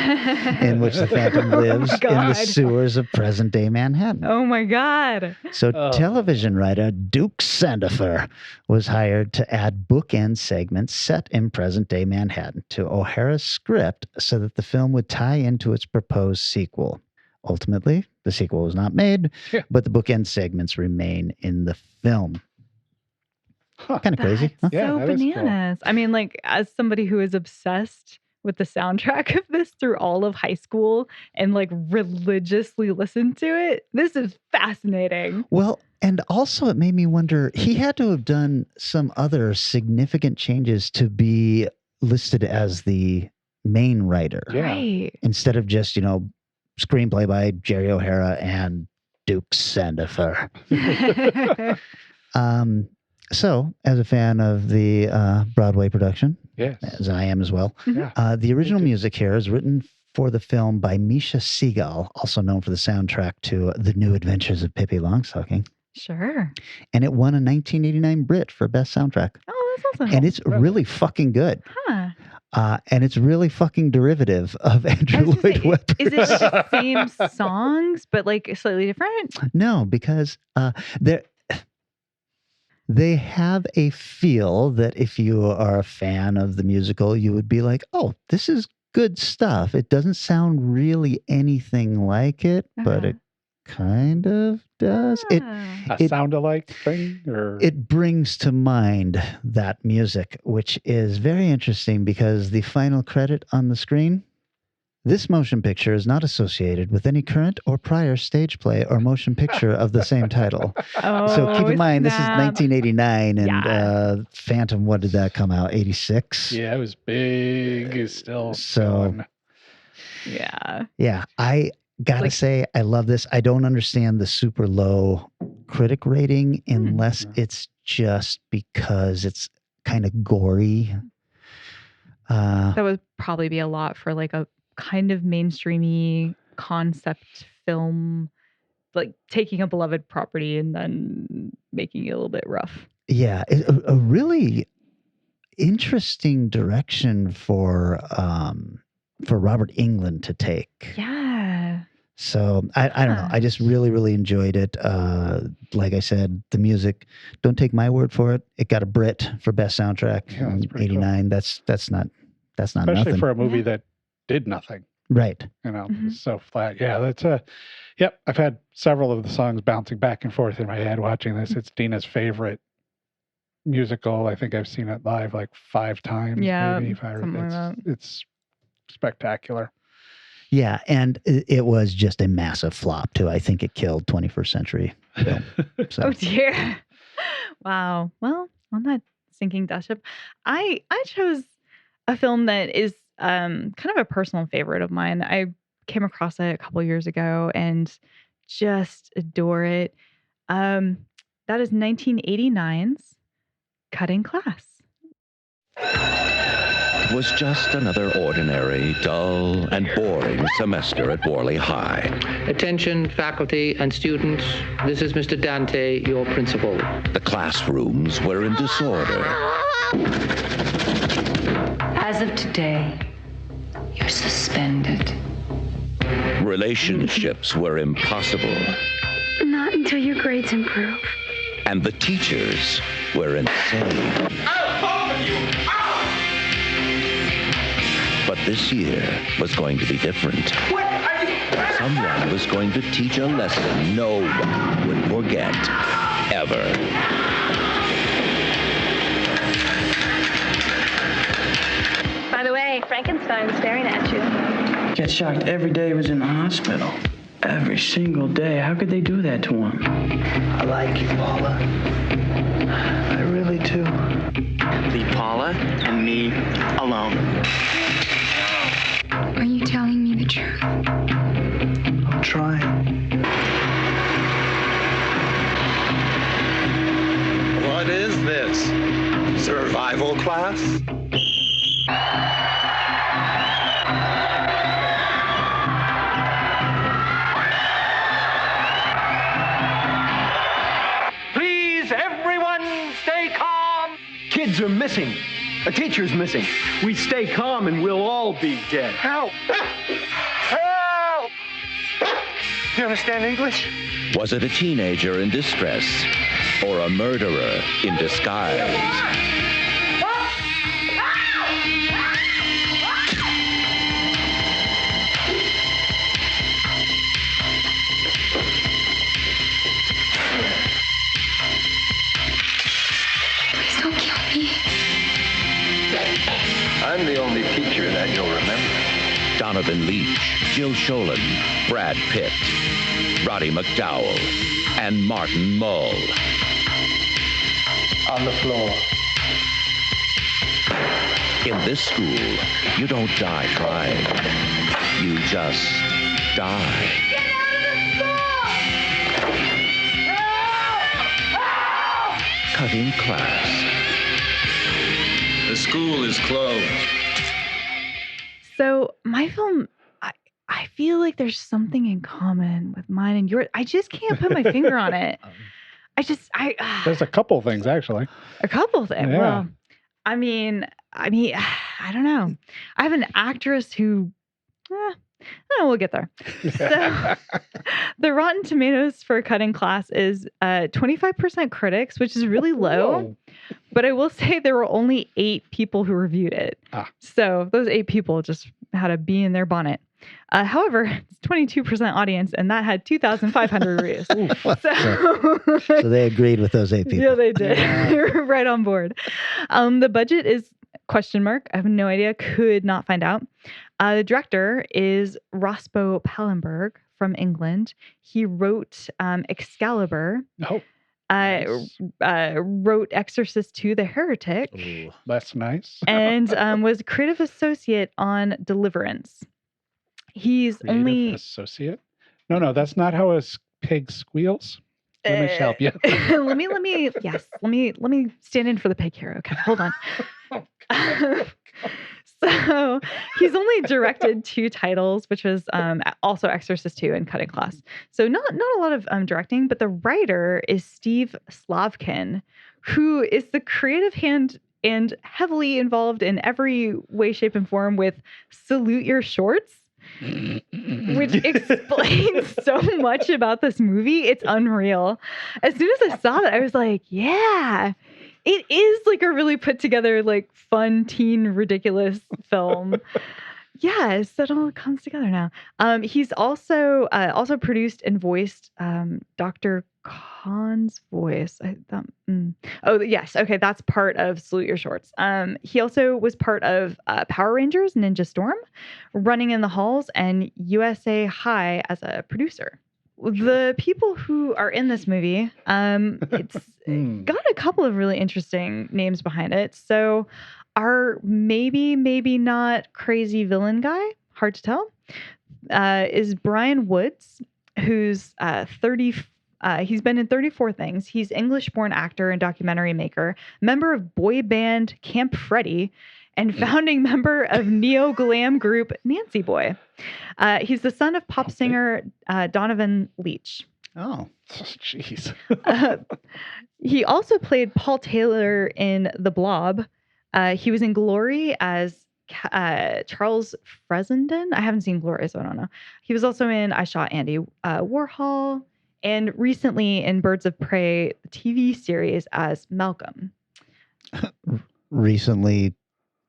in which the Phantom lives in the God. sewers of present-day Manhattan. Oh my God. So television writer Duke Sandifer was hired to add bookend segments set in present-day Manhattan to O'Hara's script so that the film would tie into its proposed sequel. Ultimately, the sequel was not made, but the bookend segments remain in the film. Kind of crazy. Huh? So bananas. I mean, like, as somebody who is obsessed with the soundtrack of this through all of high school and like religiously listened to it, this is fascinating. Well, and also it made me wonder, he had to have done some other significant changes to be listed as the main writer. Right. Instead of just, screenplay by Jerry O'Hara and Duke Sandifer. So, as a fan of the Broadway production, as I am as well, the original music here is written for the film by Misha Segal, also known for the soundtrack to The New Adventures of Pippi Longstocking. Sure. And it won a 1989 Brit for Best Soundtrack. Oh, that's awesome. And it's really fucking good. Huh. And it's really fucking derivative of Andrew Lloyd Webber. Is it the same songs, but like slightly different? No, because they have a feel that if you are a fan of the musical, you would be like, oh, this is good stuff. It doesn't sound really anything like it, but it kind of does. A sound-alike thing? Or? It brings to mind that music, which is very interesting because the final credit on the screen, this motion picture is not associated with any current or prior stage play or motion picture of the same title. So keep in mind, this is 1989 and Phantom, what did that come out? 86? Yeah, it was big. It's still going. Yeah, I gotta say, I love this. I don't understand the super low critic rating unless it's just because it's kind of gory. That would probably be a lot for like a kind of mainstreamy concept film, like taking a beloved property and then making it a little bit rough. Yeah, a really interesting direction for Robert Englund to take. Yeah. So I don't know. I just really, really enjoyed it. Like I said, the music, don't take my word for it. It got a Brit for Best Soundtrack in 89. Cool. That's not especially nothing. For a movie that did nothing. Right. It's so flat. Yeah, that's I've had several of the songs bouncing back and forth in my head watching this. It's Dina's favorite musical. I think I've seen it live like 5 times. Yeah, maybe. It's spectacular. Yeah, and it was just a massive flop too. I think it killed 21st century film. So. Oh dear. Wow. Well, on that sinking dust ship, I chose a film that is kind of a personal favorite of mine. I came across it a couple years ago and just adore it. That is 1989's Cutting Class. It was just another ordinary, dull, and boring semester at Worley High. Attention, faculty and students. This is Mr. Dante, your principal. The classrooms were in disorder. As of today, you're suspended. Relationships were impossible. Not until your grades improve. And the teachers were insane. But this year was going to be different. Someone was going to teach a lesson no one would forget, ever. By the way, Frankenstein's staring at you. Get shocked every day he was in the hospital. Every single day. How could they do that to him? I like you, Paula. I really do. Leave Paula and me alone. Are you telling me the truth? I'm trying. What is this? Survival class? Please, everyone, stay calm. Kids are missing. A teacher's missing. We stay calm and we'll all be dead. Help! Help! You understand English? Was it a teenager in distress or a murderer in disguise? Please don't kill me. I'm the only teacher that you'll remember. Donovan Leitch, Jill Schoelen, Brad Pitt, Roddy McDowell, and Martin Mull. On the floor. In this school, you don't die trying. You just die. Get out of the school! Cutting class. The school is closed. So my film, I feel like there's something in common with mine and yours. I just can't put my finger on it. There's a couple things actually. A couple things. Yeah. Well, I mean, I don't know. I have an actress who, we'll get there. So the Rotten Tomatoes for Cutting Class is 25% critics, which is really low. Whoa. But I will say there were only 8 people who reviewed it. So those 8 people just had a bee in their bonnet. However, it's 22% audience, and that had 2,500 reviews. So they agreed with those 8 people. Yeah, they did. You're right on board. The budget is ? I have no idea. Could not find out. The director is Rospo Pallenberg from England. He wrote Excalibur. Oh. Nice. Wrote Exorcist II: The Heretic. Ooh, that's nice. And was creative associate on Deliverance. He's Creative only associate. No, that's not how a pig squeals. Let me help you. let me stand in for the pig here. Okay, hold on. So he's only directed 2 titles, which was also Exorcist II and Cutting Class. So not a lot of directing, but the writer is Steve Slavkin, who is the creative hand and heavily involved in every way, shape, and form with Salute Your Shorts, which explains so much about this movie. It's unreal. As soon as I saw that, I was like, yeah. It is like a really put together, like fun teen ridiculous film. Yeah, so it all comes together now. He's also produced and voiced Dr. Khan's voice. Oh yes, okay, that's part of Salute Your Shorts. He also was part of Power Rangers, Ninja Storm, Running in the Halls, and USA High as a producer. The people who are in this movie, it's got a couple of really interesting names behind it. So our maybe not crazy villain guy, hard to tell, is Brian Woods, who's 30. He's been in 34 things. He's English-born actor and documentary maker, member of boy band Camp Freddy, and founding member of neo-glam group Nancy Boy. He's the son of pop singer Donovan Leitch. Oh, jeez. He also played Paul Taylor in The Blob. He was in Glory as Charles Fessenden. I haven't seen Glory, so I don't know. He was also in I Shot Andy Warhol, and recently in Birds of Prey, the TV series as Malcolm. Recently,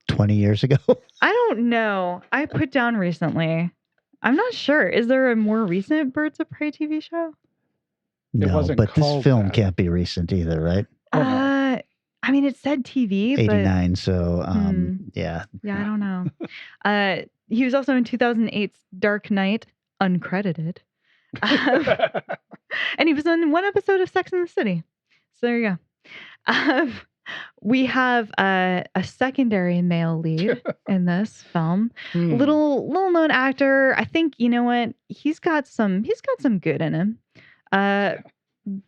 20 years ago? I don't know. I put down recently. I'm not sure. Is there a more recent Birds of Prey TV show? No, but this film can't be recent either, right? I mean, it said TV, 89, but, so yeah. Yeah, I don't know. He was also in 2008's Dark Knight, uncredited. And he was on one episode of Sex and the City. So there you go. We have a secondary male lead in this film. Little known actor. I think, you know what? He's got some good in him.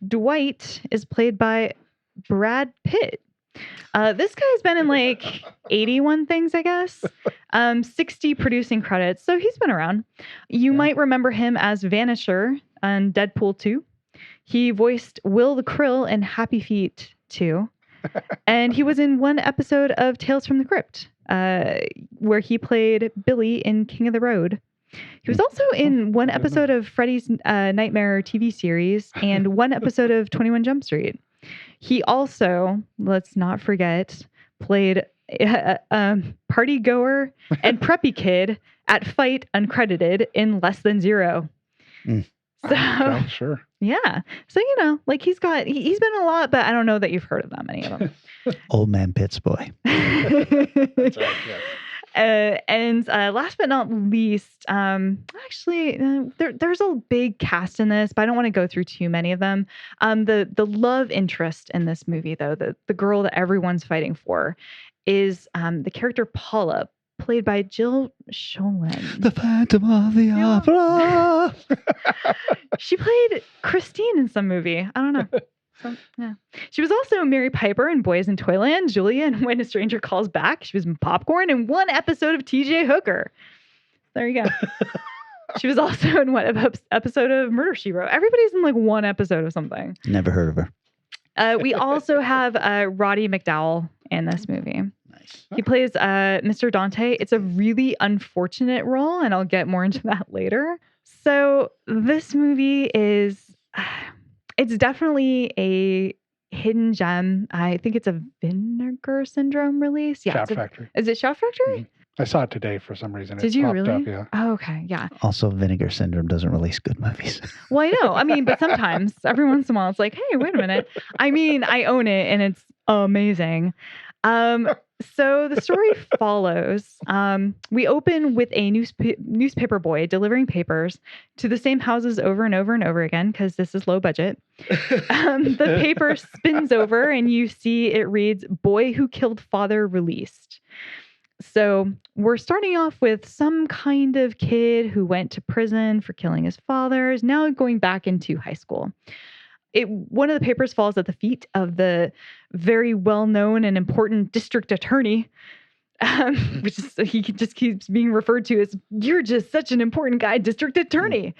Dwight is played by Brad Pitt. This guy's been in like 81 things, I guess. 60 producing credits. So he's been around. You might remember him as Vanisher on Deadpool 2. He voiced Will the Krill in Happy Feet 2. And he was in one episode of Tales from the Crypt, where he played Billy in King of the Road. He was also in one episode of Freddy's Nightmare TV series and one episode of 21 Jump Street. He also, let's not forget, played party goer and preppy kid at Fight uncredited in Less Than Zero. So, okay, sure. Yeah. So, like he's been a lot, but I don't know that you've heard of that many of them. Old Man Pitts boy. That's right, yes. And last but not least, there's a big cast in this, but I don't want to go through too many of them. The love interest in this movie, though, the girl that everyone's fighting for, is the character Paula, played by Jill Schoelen. The Phantom of the Opera. She played Christine in some movie. I don't know. Yeah. She was also Mary Piper in Boys in Toyland, Julia in When a Stranger Calls Back. She was in Popcorn and one episode of TJ Hooker. There you go. She was also in one episode of Murder, She Wrote. Everybody's in like one episode of something. Never heard of her. We also have Roddy McDowall in this movie. Nice. He plays Mr. Dante. It's a really unfortunate role, and I'll get more into that later. So this movie is... It's definitely a hidden gem. I think it's a Vinegar Syndrome release. Yeah, Shout Factory. Is it Shout Factory? Mm-hmm. I saw it today for some reason. Did you really? Up, yeah. Oh, okay, yeah. Also, Vinegar Syndrome doesn't release good movies. Well, I know. I mean, but sometimes, every once in a while, it's like, hey, wait a minute. I mean, I own it, and it's amazing. So the story follows. We open with a newspaper boy delivering papers to the same houses over and over and over again, because this is low budget. The paper spins over and you see it reads, "Boy Who Killed Father Released." So we're starting off with some kind of kid who went to prison for killing his father, is now going back into high school. One of the papers falls at the feet of the very well-known and important district attorney, which is, he just keeps being referred to as, "You're just such an important guy, district attorney."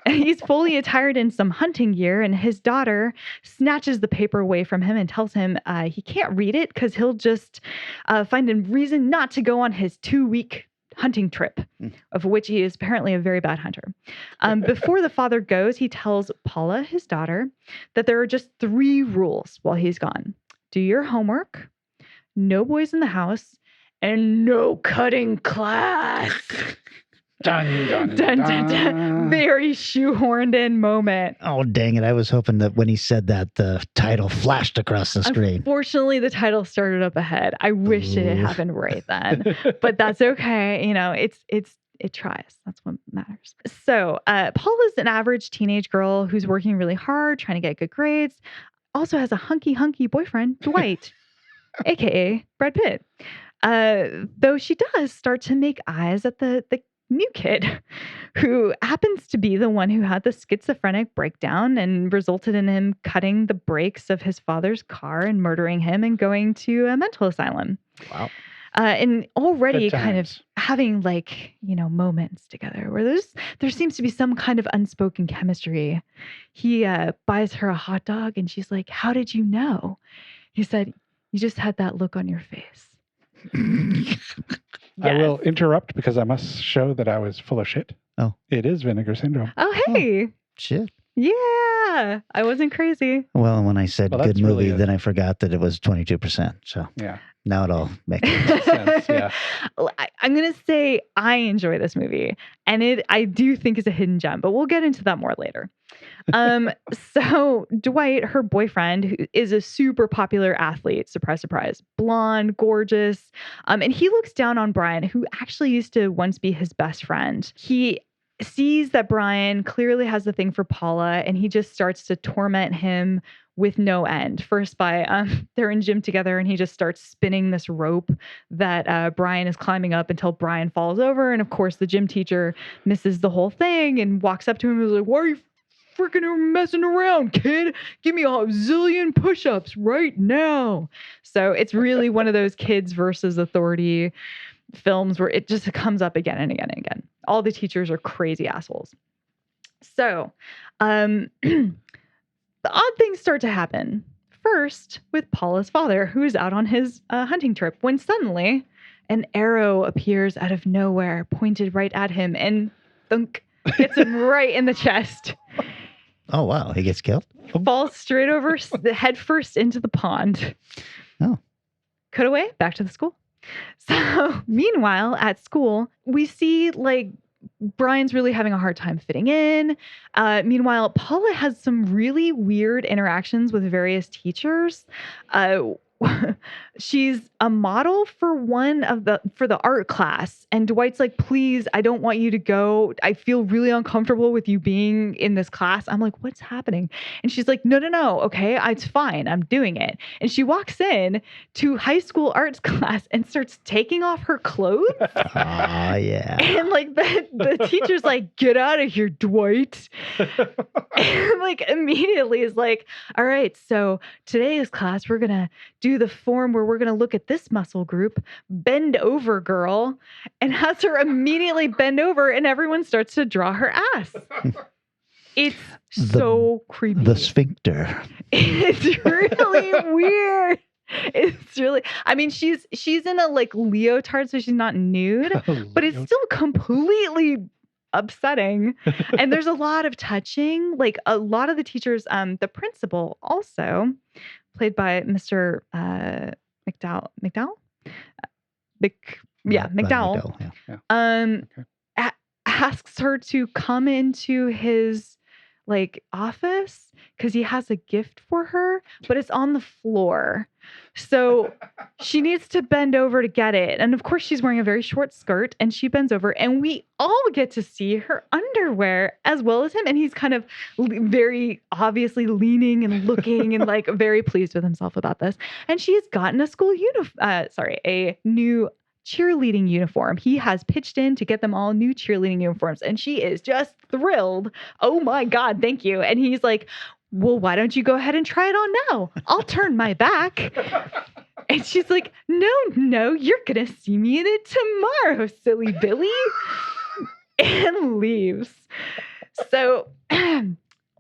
He's fully attired in some hunting gear, and his daughter snatches the paper away from him and tells him he can't read it because he'll just find a reason not to go on his 2-week hunting trip, of which he is apparently a very bad hunter. Before the father goes, he tells Paula, his daughter, that there are just 3 rules while he's gone. Do your homework, no boys in the house, and no cutting class. Dun, dun, dun, dun, dun. Very shoehorned in moment. Oh, dang it. I was hoping that when he said that, the title flashed across the screen. Unfortunately, the title started up ahead. I wish it had happened right then, but that's okay. It tries. That's what matters. So Paula's an average teenage girl who's working really hard, trying to get good grades. Also has a hunky boyfriend, Dwight, aka Brad Pitt. Though she does start to make eyes at the new kid, who happens to be the one who had the schizophrenic breakdown and resulted in him cutting the brakes of his father's car and murdering him and going to a mental asylum. Wow. And already kind of having moments together where there seems to be some kind of unspoken chemistry. He buys her a hot dog and she's like, "How did you know?" He said, "You just had that look on your face." Yes. I will interrupt because I must show that I was full of shit. Oh. It is Vinegar Syndrome. Oh, hey. Shit. Yeah. I wasn't crazy. Well, when I said good movie, really then I forgot that it was 22%. So yeah. Now it all makes sense. Yeah. I'm going to say I enjoy this movie, and I do think it's a hidden gem, but we'll get into that more later. So Dwight, her boyfriend, who is a super popular athlete, surprise, surprise, blonde, gorgeous. And he looks down on Brian, who actually used to once be his best friend. He sees that Brian clearly has a thing for Paula, and he just starts to torment him with no end. First by they're in gym together and he just starts spinning this rope that Brian is climbing up until Brian falls over. And of course the gym teacher misses the whole thing and walks up to him and is like, "Why are you freaking messing around, kid? Give me a zillion push-ups right now." So it's really one of those kids versus authority films where it just comes up again and again and again. All the teachers are crazy assholes. So the odd things start to happen first with Paula's father, who is out on his hunting trip, when suddenly an arrow appears out of nowhere, pointed right at him, and thunk, hits him right in the chest. Oh, wow. He gets killed? Falls straight over the head first into the pond. Oh. Cut away, back to the school. So meanwhile, at school, we see like Brian's really having a hard time fitting in. Meanwhile, Paula has some really weird interactions with various teachers. She's a model for the art class, and Dwight's like, please, I don't want you to go. I feel really uncomfortable with you being in this class. I'm like, what's happening? And she's like, no, okay, it's fine, I'm doing it. And she walks in to high school arts class and starts taking off her clothes. Yeah. And like the teacher's like, get out of here, Dwight. And like immediately is like, all right, so today's class we're gonna do the form where we're going to look at this muscle group, bend over, girl, and has her immediately bend over, and everyone starts to draw her ass. It's so creepy. The sphincter. It's really weird. It's really, I mean, she's in a like leotard, so she's not nude, but it's still completely upsetting. And there's a lot of touching. Like a lot of the teachers, the principal also, played by Mr. McDowell. McDowell. Asks her to come into his like office because he has a gift for her, but it's on the floor. So she needs to bend over to get it. And of course, she's wearing a very short skirt, and she bends over, and we all get to see her underwear as well as him. And he's kind of very obviously leaning and looking and like very pleased with himself about this. And she has gotten a new cheerleading uniform. He has pitched in to get them all new cheerleading uniforms, and she is just thrilled. Oh my God, thank you. And he's like, well, why don't you go ahead and try it on now? I'll turn my back. And she's like, no, you're going to see me in it tomorrow, silly Billy. And leaves. So while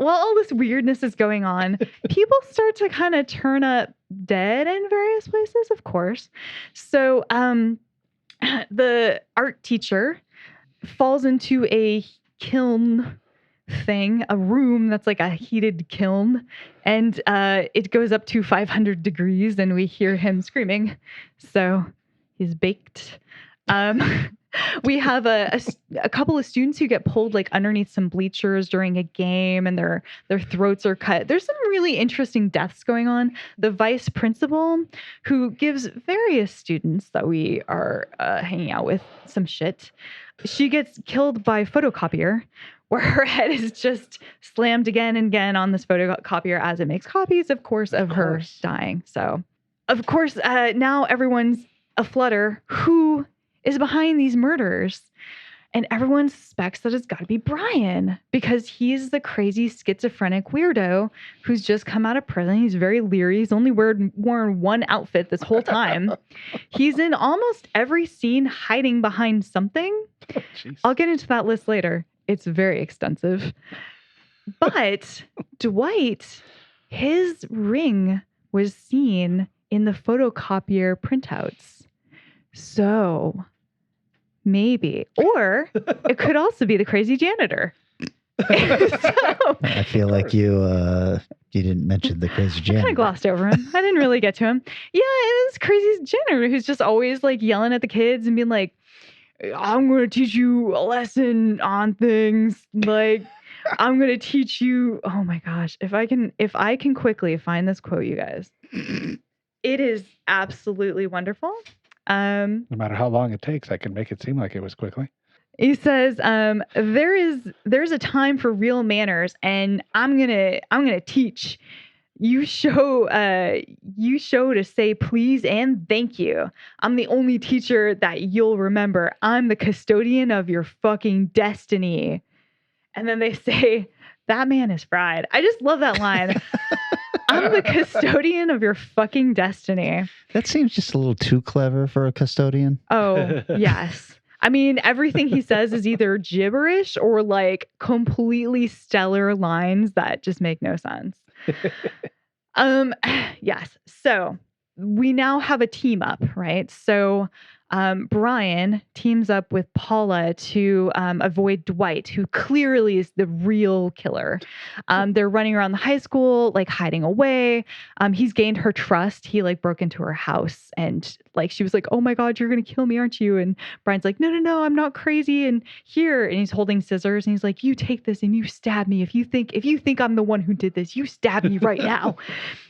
all this weirdness is going on, people start to kind of turn up dead in various places, of course. So the art teacher falls into a kiln thing, a room that's like a heated kiln, and it goes up to 500 degrees, and we hear him screaming. So he's baked. We have a couple of students who get pulled like underneath some bleachers during a game, and their throats are cut. There's some really interesting deaths going on. The vice principal, who gives various students that we are hanging out with some shit, she gets killed by photocopier, where her head is just slammed again and again on this photocopier as it makes copies, of course, of her dying. So, of course, now everyone's aflutter. Who is behind these murders? And everyone suspects that it's got to be Brian, because he's the crazy schizophrenic weirdo who's just come out of prison. He's very leery. He's only worn one outfit this whole time. He's in almost every scene hiding behind something. I'll get into that list later. It's very extensive. But Dwight, his ring was seen in the photocopier printouts. So maybe, or it could also be the crazy janitor. I feel like you didn't mention the crazy janitor. I kind of glossed over him. I didn't really get to him. Yeah, it was crazy janitor who's just always like yelling at the kids and being like, I'm going to teach you a lesson on things. Like, I'm going to teach you. Oh my gosh. If I can quickly find this quote, you guys, it is absolutely wonderful. No matter how long it takes, I can make it seem like it was quickly. He says, there's a time for real manners, and I'm gonna teach. You show to say please and thank you. I'm the only teacher that you'll remember. I'm the custodian of your fucking destiny. And then they say, that man is fried. I just love that line. I'm the custodian of your fucking destiny. That seems just a little too clever for a custodian. Oh, yes. I mean, everything he says is either gibberish or like completely stellar lines that just make no sense. Yes. So we now have a team up, right? So Brian teams up with Paula to avoid Dwight, who clearly is the real killer. They're running around the high school, like hiding away. He's gained her trust. He like broke into her house and like she was like, "Oh my God, you're gonna kill me, aren't you?" And Brian's like, No, I'm not crazy. And here, and he's holding scissors and he's like, "You take this and you stab me. If you think I'm the one who did this, you stab me right now."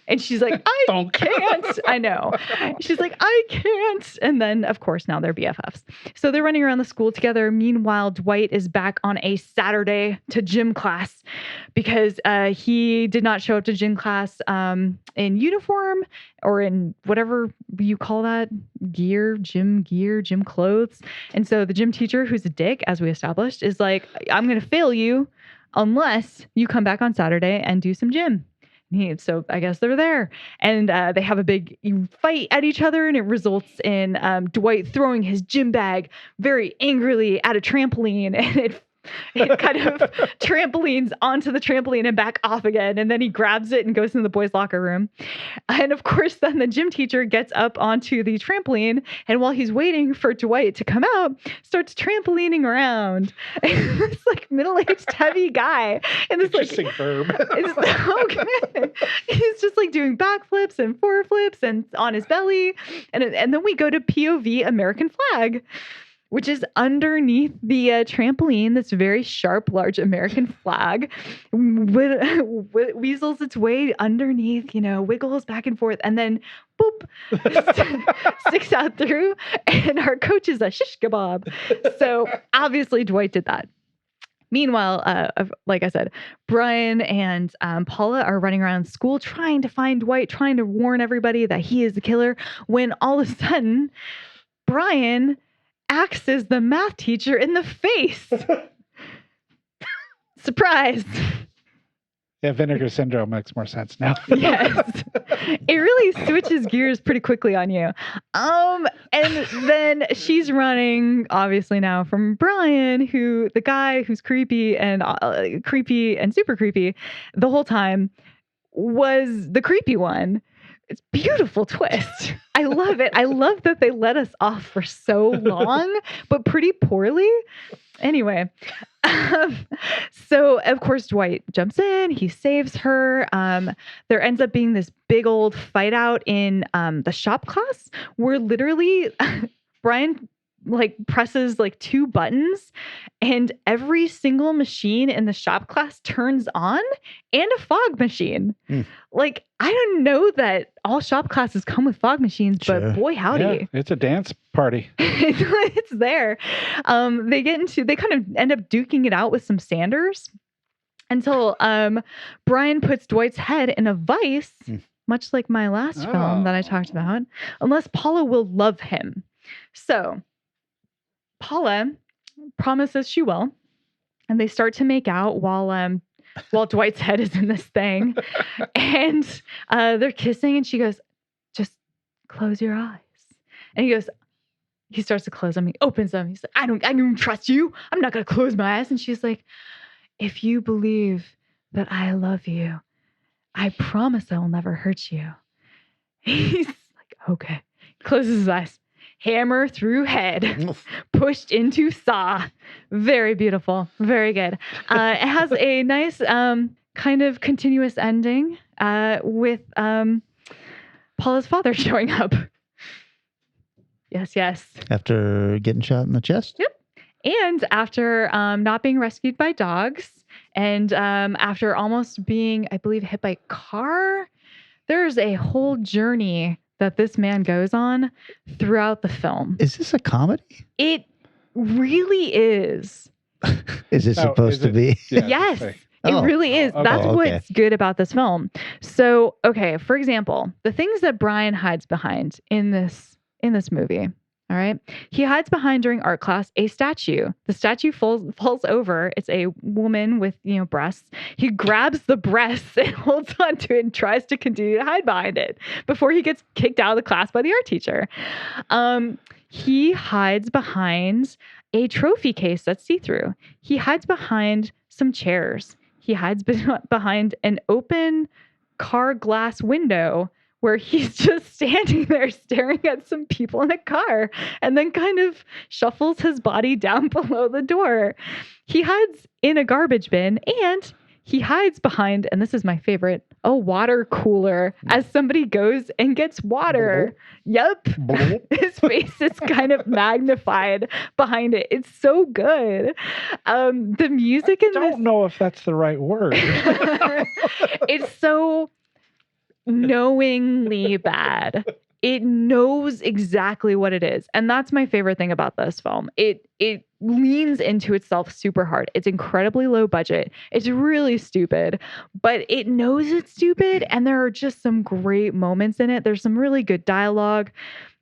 And she's like, "I can't." I know. She's like, "I can't." And then, of course, now they're BFFs. So they're running around the school together. Meanwhile, Dwight is back on a Saturday to gym class because he did not show up to gym class in uniform or in whatever you call that, gym clothes. And so the gym teacher, who's a dick, as we established, is like, "I'm going to fail you unless you come back on Saturday and do some gym." So I guess they're there and they have a big fight at each other and it results in Dwight throwing his gym bag very angrily at a trampoline and it kind of trampolines onto the trampoline and back off again. And then he grabs it and goes into the boys' locker room. And of course, then the gym teacher gets up onto the trampoline. And while he's waiting for Dwight to come out, starts trampolining around. And this like middle-aged heavy guy. And this interesting verb. It's so good. He's just like doing backflips and foreflips and on his belly. And then we go to POV American flag, which is underneath the trampoline, this very sharp, large American flag, weasels its way underneath, wiggles back and forth, and then boop, sticks out through, and our coach is a shish kebab. So obviously Dwight did that. Meanwhile, like I said, Brian and Paula are running around school trying to find Dwight, trying to warn everybody that he is the killer, when all of a sudden, Brian axes the math teacher in the face. Surprise. Yeah, vinegar syndrome makes more sense now. Yes. It really switches gears pretty quickly on you. And then she's running, obviously now, from Brian, the guy who's creepy and super creepy the whole time was the creepy one. It's a beautiful twist. I love it. I love that they let us off for so long, but pretty poorly. Anyway, so of course Dwight jumps in. He saves her. There ends up being this big old fight out in the shop class where literally Brian presses 2 buttons and every single machine in the shop class turns on, and a fog machine. I don't know that all shop classes come with fog machines, but boy howdy. Yeah, it's a dance party. It's there. They kind of end up duking it out with some sanders until Brian puts Dwight's head in a vice, much like my last film that I talked about, unless Paula will love him. So Paula promises she will, and they start to make out while Dwight's head is in this thing, and they're kissing, and she goes, "Just close your eyes." And he starts to close them. He opens them. He's like, I don't trust you. I'm not going to close my eyes. And she's like, "If you believe that I love you, I promise I will never hurt you." He's like, "Okay." Closes his eyes. Hammer through head, pushed into saw. Very beautiful. Very good. It has a nice kind of continuous ending with Paula's father showing up. Yes. After getting shot in the chest? Yep. And after not being rescued by dogs, and after almost being, I believe, hit by a car, there's a whole journey that this man goes on throughout the film. Is this a comedy? It really is. Is it supposed to be? Yeah, yes, it really is. That's what's good about this film. So, okay, for example, the things that Brian hides behind in this movie. All right. He hides behind during art class a statue. The statue falls over. It's a woman with, breasts. He grabs the breasts and holds on to it and tries to continue to hide behind it before he gets kicked out of the class by the art teacher. He hides behind a trophy case that's see-through. He hides behind some chairs. He hides behind an open car glass window where he's just standing there staring at some people in a car and then kind of shuffles his body down below the door. He hides in a garbage bin and he hides behind, and this is my favorite, a water cooler as somebody goes and gets water. Yep. His face is kind of magnified behind it. It's so good. The music in I don't know if that's the right word. It's so knowingly bad. It knows exactly what it is. And that's my favorite thing about this film. It leans into itself super hard. It's incredibly low budget. It's really stupid, but it knows it's stupid. And there are just some great moments in it. There's some really good dialogue.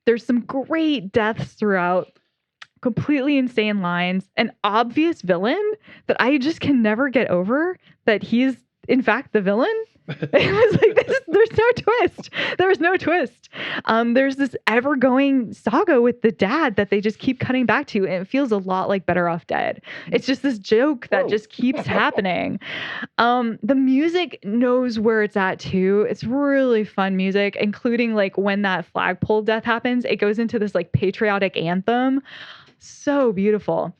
There's some great deaths throughout. Completely insane lines. An obvious villain that I just can never get over that he's in fact the villain. It was like, there's no twist. There's no twist. There's this ever-going saga with the dad that they just keep cutting back to, and it feels a lot like Better Off Dead. It's just this joke that just keeps happening. The music knows where it's at too. It's really fun music, including like when that flagpole death happens, it goes into this like patriotic anthem. So beautiful.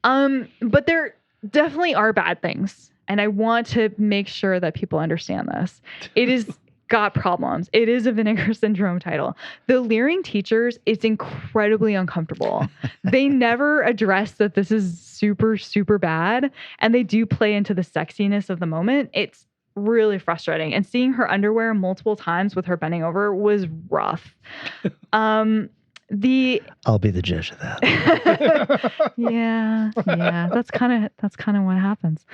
But there definitely are bad things. And I want to make sure that people understand this. It is got problems. It is a Vinegar Syndrome title. The leering teachers, it's incredibly uncomfortable. They never address that this is super, super bad. And they do play into the sexiness of the moment. It's really frustrating. And seeing her underwear multiple times with her bending over was rough. I'll be the judge of that. yeah, that's kind of what happens.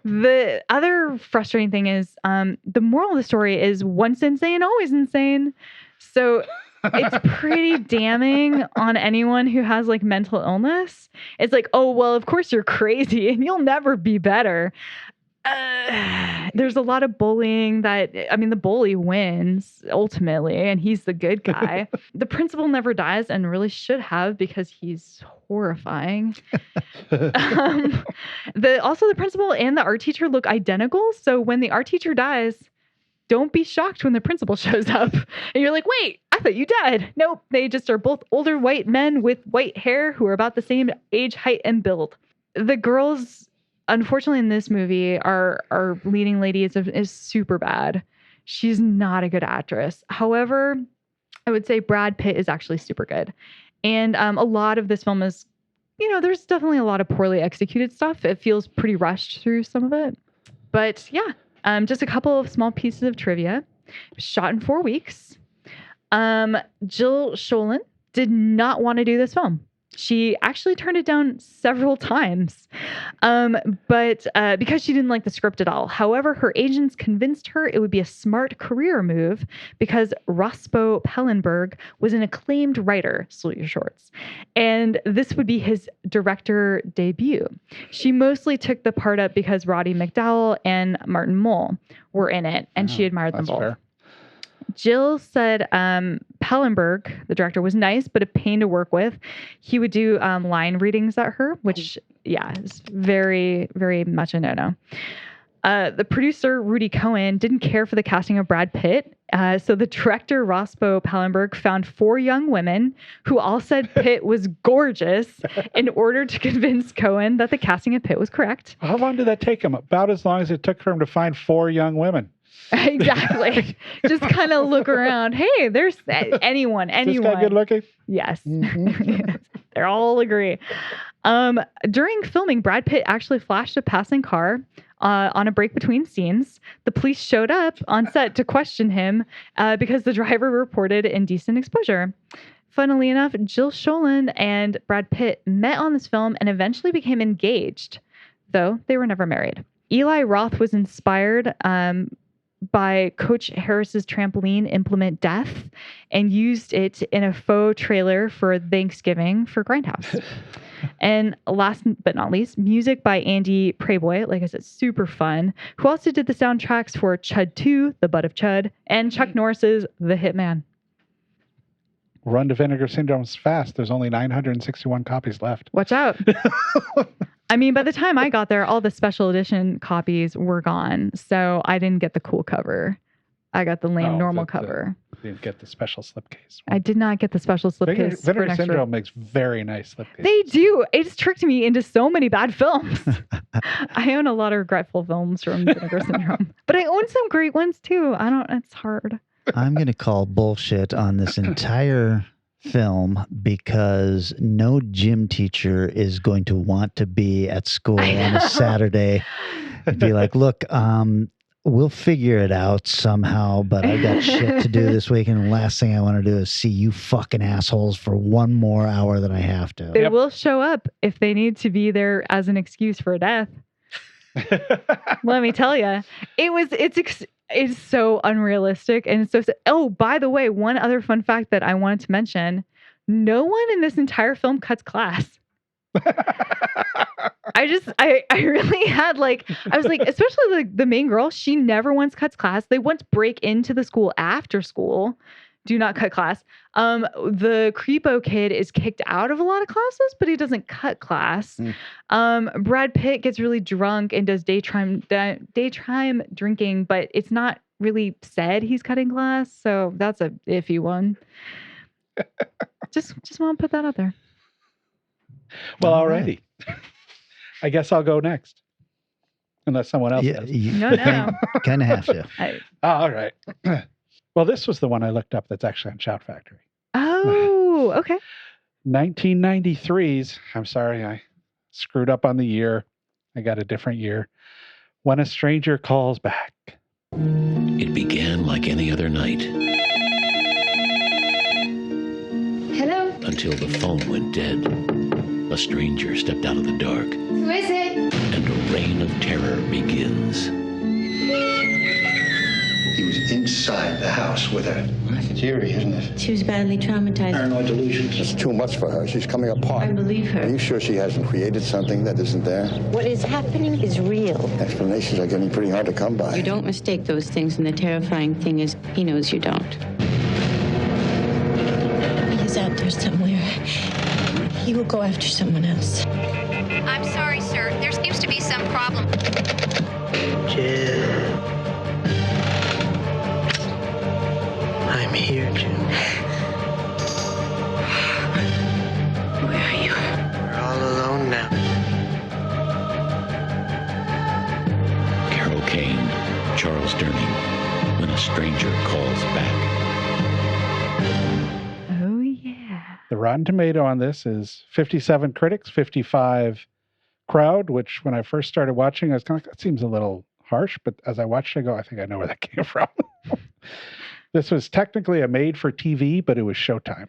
The other frustrating thing is the moral of the story is once insane, always insane. So it's pretty damning on anyone who has like mental illness. It's like, oh well, of course you're crazy and you'll never be better. There's a lot of bullying the bully wins ultimately, and he's the good guy. The principal never dies and really should have because he's horrifying. The principal and the art teacher look identical. So when the art teacher dies, don't be shocked when the principal shows up. And you're like, wait, I thought you died. Nope, they just are both older white men with white hair who are about the same age, height, and build. The girls, unfortunately, in this movie, our leading lady is super bad. She's not a good actress. However, I would say Brad Pitt is actually super good. And a lot of this film is, there's definitely a lot of poorly executed stuff. It feels pretty rushed through some of it. But yeah, just a couple of small pieces of trivia. Shot in 4 weeks. Jill Schoelen did not want to do this film. She actually turned it down several times, but because she didn't like the script at all. However, her agents convinced her it would be a smart career move because Rospo Pellenberg was an acclaimed writer, salute your shorts, and this would be his director debut. She mostly took the part up because Roddy McDowall and Martin Mull were in it, and she admired them both. Fair. Jill said Pellenberg, the director, was nice, but a pain to work with. He would do line readings at her, which, is very, very much a no-no. The producer, Rudy Cohen, didn't care for the casting of Brad Pitt. So the director, Rospo Pellenberg, found 4 young women who all said Pitt was gorgeous in order to convince Cohen that the casting of Pitt was correct. How long did that take him? About as long as it took for him to find 4 young women. Exactly. Just kind of look around. Hey, there's anyone. Is this guy good looking? Yes. Mm-hmm. They all agree. During filming, Brad Pitt actually flashed a passing car on a break between scenes. The police showed up on set to question him because the driver reported indecent exposure. Funnily enough, Jill Schoelen and Brad Pitt met on this film and eventually became engaged, though they were never married. Eli Roth was inspired by Coach Harris's trampoline implement Death and used it in a faux trailer for Thanksgiving for Grindhouse. And last but not least, music by Andy Prayboy, like I said, super fun, who also did the soundtracks for Chud 2, The Butt of Chud, and Chuck Norris's The Hitman. run to Vinegar Syndrome's fast. There's only 961 copies left. Watch out. I mean, by the time I got there, all the special edition copies were gone. So I didn't get the cool cover. I got the lame normal cover. Didn't get the special slipcase. I did not get the special slipcase. Vinegar Syndrome makes very nice slipcases. They do. It's tricked me into so many bad films. I own a lot of regretful films from Vinegar Syndrome. But I own some great ones too. It's hard. I'm going to call bullshit on this entire film because no gym teacher is going to want to be at school on a Saturday and be like, look, we'll figure it out somehow, but I got shit to do this week, and the last thing I want to do is see you fucking assholes for one more hour that I have to. They will show up if they need to be there as an excuse for a death. Let me tell you, it's so unrealistic, and it's so. Oh, by the way, one other fun fact that I wanted to mention: no one in this entire film cuts class. I really had I was like, especially the main girl, she never once cuts class. They once break into the school after school. Do not cut class. The creepo kid is kicked out of a lot of classes, but he doesn't cut class. Brad Pitt gets really drunk and does daytime drinking, but it's not really said he's cutting class. So that's a iffy one. Just want to put that out there. Well, alrighty. I guess I'll go next. Unless someone else does. No. Kind of have to. All right. Well, this was the one I looked up that's actually on Shout Factory. Oh, okay. 1993's. I'm sorry, I screwed up on the year. I got a different year. When a Stranger Calls Back. It began like any other night. Hello? Until the phone went dead. A stranger stepped out of the dark. Who is it? And a reign of terror begins. He was inside the house with her. It's eerie, isn't it? She was badly traumatized. Paranoid delusions. It's too much for her. She's coming apart. I believe her. Are you sure she hasn't created something that isn't there? What is happening is real. Explanations are getting pretty hard to come by. You don't mistake those things, and the terrifying thing is he knows you don't. He's out there somewhere. He will go after someone else. I'm sorry, sir. There seems to be some problem. Jill. I'm here, Jill. Where are you? We're all alone now. Carol Kane, Charles Durning, When a Stranger Calls Back. Oh, yeah. The Rotten Tomato on this is 57 critics, 55 crowd, which when I first started watching, I was kind of like, that seems a little harsh, but as I watched it, I go, I think I know where that came from. This was technically a made-for-TV, but it was Showtime.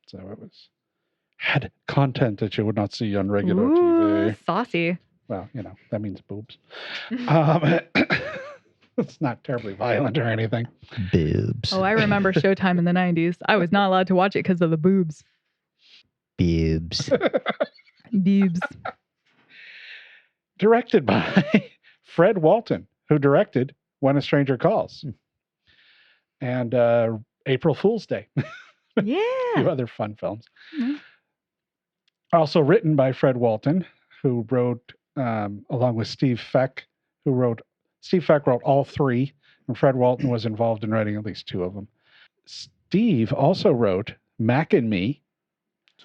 So it had content that you would not see on regular TV. Saucy. Well, that means boobs. It's not terribly violent or anything. Boobs. Oh, I remember Showtime in the 90s. I was not allowed to watch it because of the boobs. Boobs. Boobs. Directed by Fred Walton, who directed When a Stranger Calls. And April Fool's Day. Yeah. A few other fun films. Mm-hmm. Also written by Fred Walton, who wrote, along with Steve Feck, Steve Feck wrote all three, and Fred Walton was involved in writing at least two of them. Steve also wrote Mac and Me,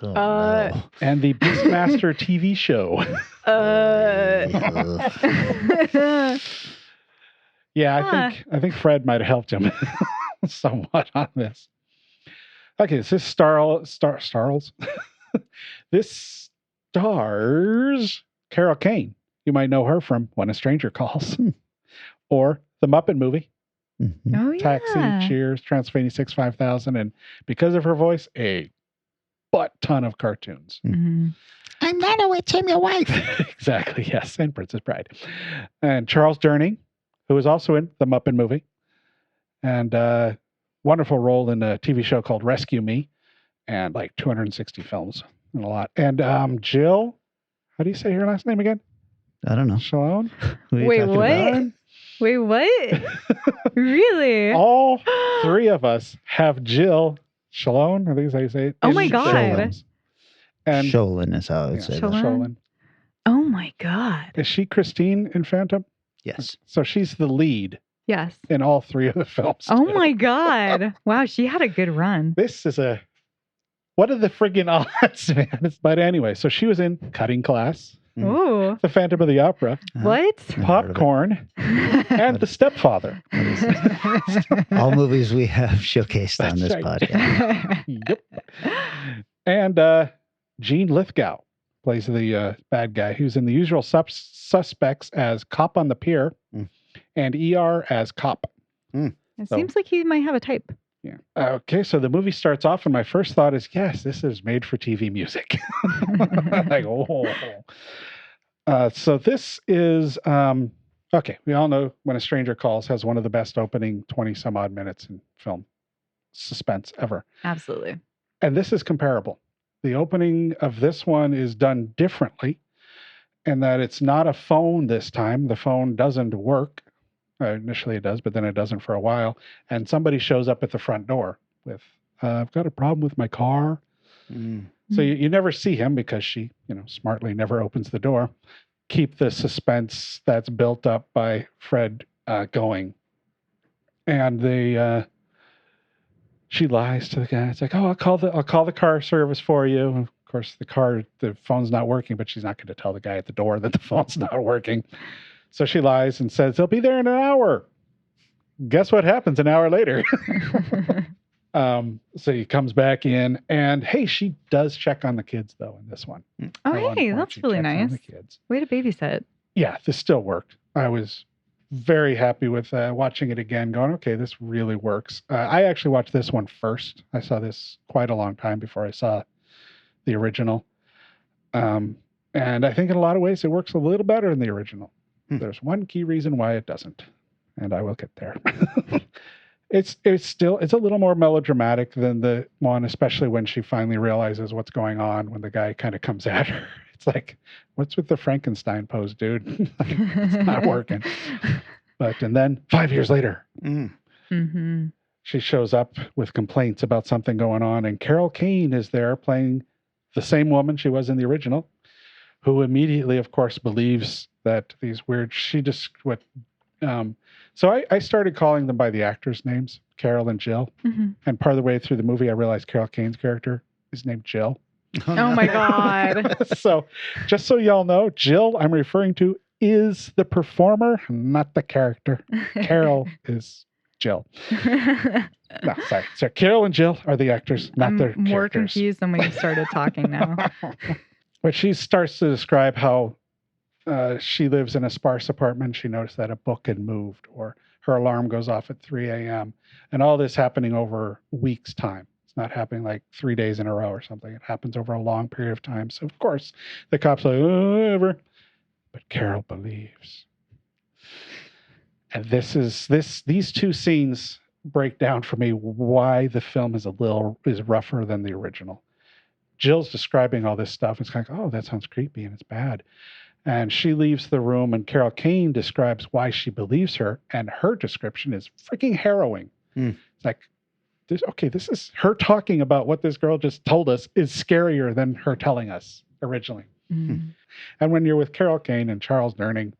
and the Beastmaster TV show. Yeah, I think Fred might have helped him somewhat on this. Okay, this stars. This stars Carol Kane. You might know her from When a Stranger Calls, or The Muppet Movie. Mm-hmm. Oh, yeah. Taxi, Cheers, Transylvania 6 5000, and because of her voice, a butt ton of cartoons. Mm-hmm. I'm not a witch, I'm your wife. Exactly, yes, and Princess Bride. And Charles Durning, who was also in The Muppet Movie, and wonderful role in a TV show called Rescue Me, and like 260 films, and a lot. And Jill, how do you say her last name again? I don't know. Schoelen? Wait, what? Wait, what? Really? All three of us have Jill Schoelen, I think is how you say it. Oh my in God. films. And Schoelen is how I would say that. Schoelen. Oh my God. Is she Christine in Phantom? Yes. So she's the lead Yes. in all three of the films. Oh my God. Wow, she had a good run. This is what are the friggin' odds, man? But anyway, so she was in Cutting Class, Ooh. The Phantom of the Opera, What? Popcorn, and The Stepfather. All movies we have showcased on this right. podcast. Yep. And Gene Lithgow plays the bad guy, who's in The Usual Suspects as Cop on the Pier and ER as Cop. It seems like he might have a type. Yeah. Okay, so the movie starts off, and my first thought is, yes, this is made for TV music. Like, so this is, okay, we all know When a Stranger Calls has one of the best opening 20 some odd minutes in film suspense ever. Absolutely. And this is comparable. The opening of this one is done differently in that it's not a phone this time. The phone doesn't work. Initially it does, but then it doesn't for a while. And somebody shows up at the front door with, I've got a problem with my car. So you never see him because she, smartly never opens the door. Keep the suspense that's built up by Fred going. And she lies to the guy. It's like, oh, I'll call the car service for you. And of course, the phone's not working, but she's not going to tell the guy at the door that the phone's not working. So she lies and says, they'll be there in an hour. Guess what happens an hour later? So he comes back in, and hey, she does check on the kids, though, in this one. Oh, hey, that's really nice. Way to babysit. Yeah, this still worked. I was very happy with watching it again, going, okay, this really works. I actually watched this one first. I saw this quite a long time before I saw the original. And I think in a lot of ways it works a little better than the original. There's one key reason why it doesn't, and I will get there. It's a little more melodramatic than the one, especially when she finally realizes what's going on when the guy kind of comes at her. It's like, what's with the Frankenstein pose, dude? It's not working. And then 5 years later, she shows up with complaints about something going on, and Carol Kane is there playing the same woman she was in the original, who immediately, of course, believes that these weird, so I started calling them by the actors' names, Carol and Jill. And part of the way through the movie, I realized Carol Kane's character is named Jill. Oh my God. So just so y'all know, Jill I'm referring to is the performer, not the character. Carol is Jill. No, sorry. So Carol and Jill are the actors, not their characters. More confused than when you started talking now. But she starts to describe how she lives in a sparse apartment. She noticed that a book had moved, or her alarm goes off at 3 a.m. And all this happening over weeks' time. It's not happening like 3 days in a row or something. It happens over a long period of time. So, of course, the cops are like, oh, whatever. But Carol believes. And these two scenes break down for me why the film is rougher than the original. Jill's describing all this stuff. It's kind of like, oh, that sounds creepy and it's bad. And she leaves the room, and Carol Kane describes why she believes her, and her description is freaking harrowing. It's like, this is her talking about what this girl just told us is scarier than her telling us originally. And when you're with Carol Kane and Charles Durning,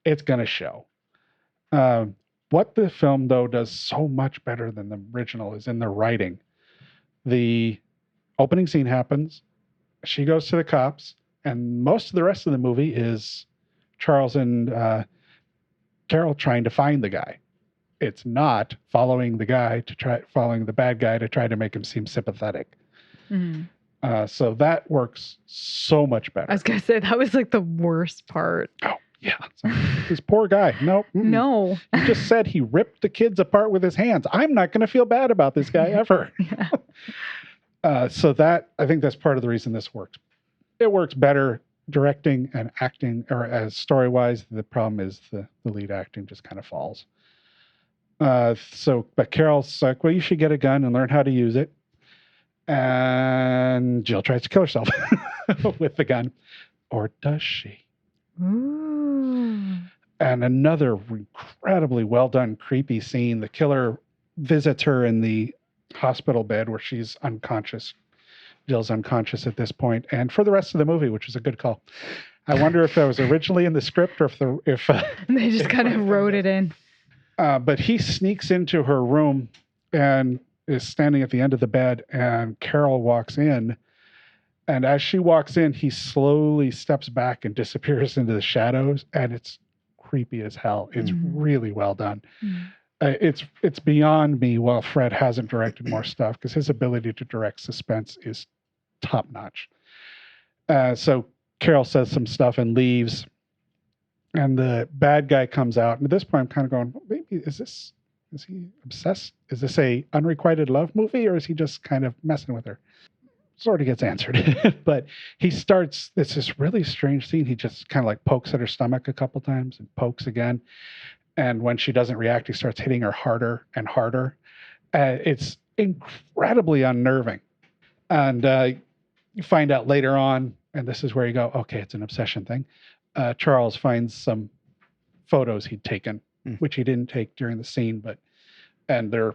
it's going to show. What the film, though, does so much better than the original is in the writing. The opening scene happens. She goes to the cops. And most of the rest of the movie is Charles and Carol trying to find the guy. It's not following the bad guy to try to make him seem sympathetic. So that works so much better. I was going to say, that was like the worst part. Oh, yeah. This poor guy. Nope. No. You just said he ripped the kids apart with his hands. I'm not going to feel bad about this guy ever. So I think that's part of the reason this works. It works better directing and acting, or as story-wise. The problem is the lead acting just kind of falls. But Carol's like, well, you should get a gun and learn how to use it. And Jill tries to kill herself with the gun. Or does she? Ooh. And another incredibly well-done, creepy scene. The killer visits her in the hospital bed where she's unconscious. Jill's unconscious at this point, and for the rest of the movie, which is a good call. I wonder if that was originally in the script or if they just kind of wrote it in. But he sneaks into her room and is standing at the end of the bed, and Carol walks in. And as she walks in, he slowly steps back and disappears into the shadows, and it's creepy as hell. It's really well done. It's beyond me while Fred hasn't directed more stuff, because his ability to direct suspense is top notch. So Carol says some stuff and leaves, and the bad guy comes out. And at this point, I'm kind of going, maybe is he obsessed? Is this a Unrequited Love movie, or is he just kind of messing with her? Sort of gets answered. But he starts, it's this really strange scene. He just kind of like pokes at her stomach a couple times and pokes again. And when she doesn't react, he starts hitting her harder and harder. It's incredibly unnerving. And you find out later on, and this is where you go, okay, it's an obsession thing. Charles finds some photos he'd taken, which he didn't take during the scene, and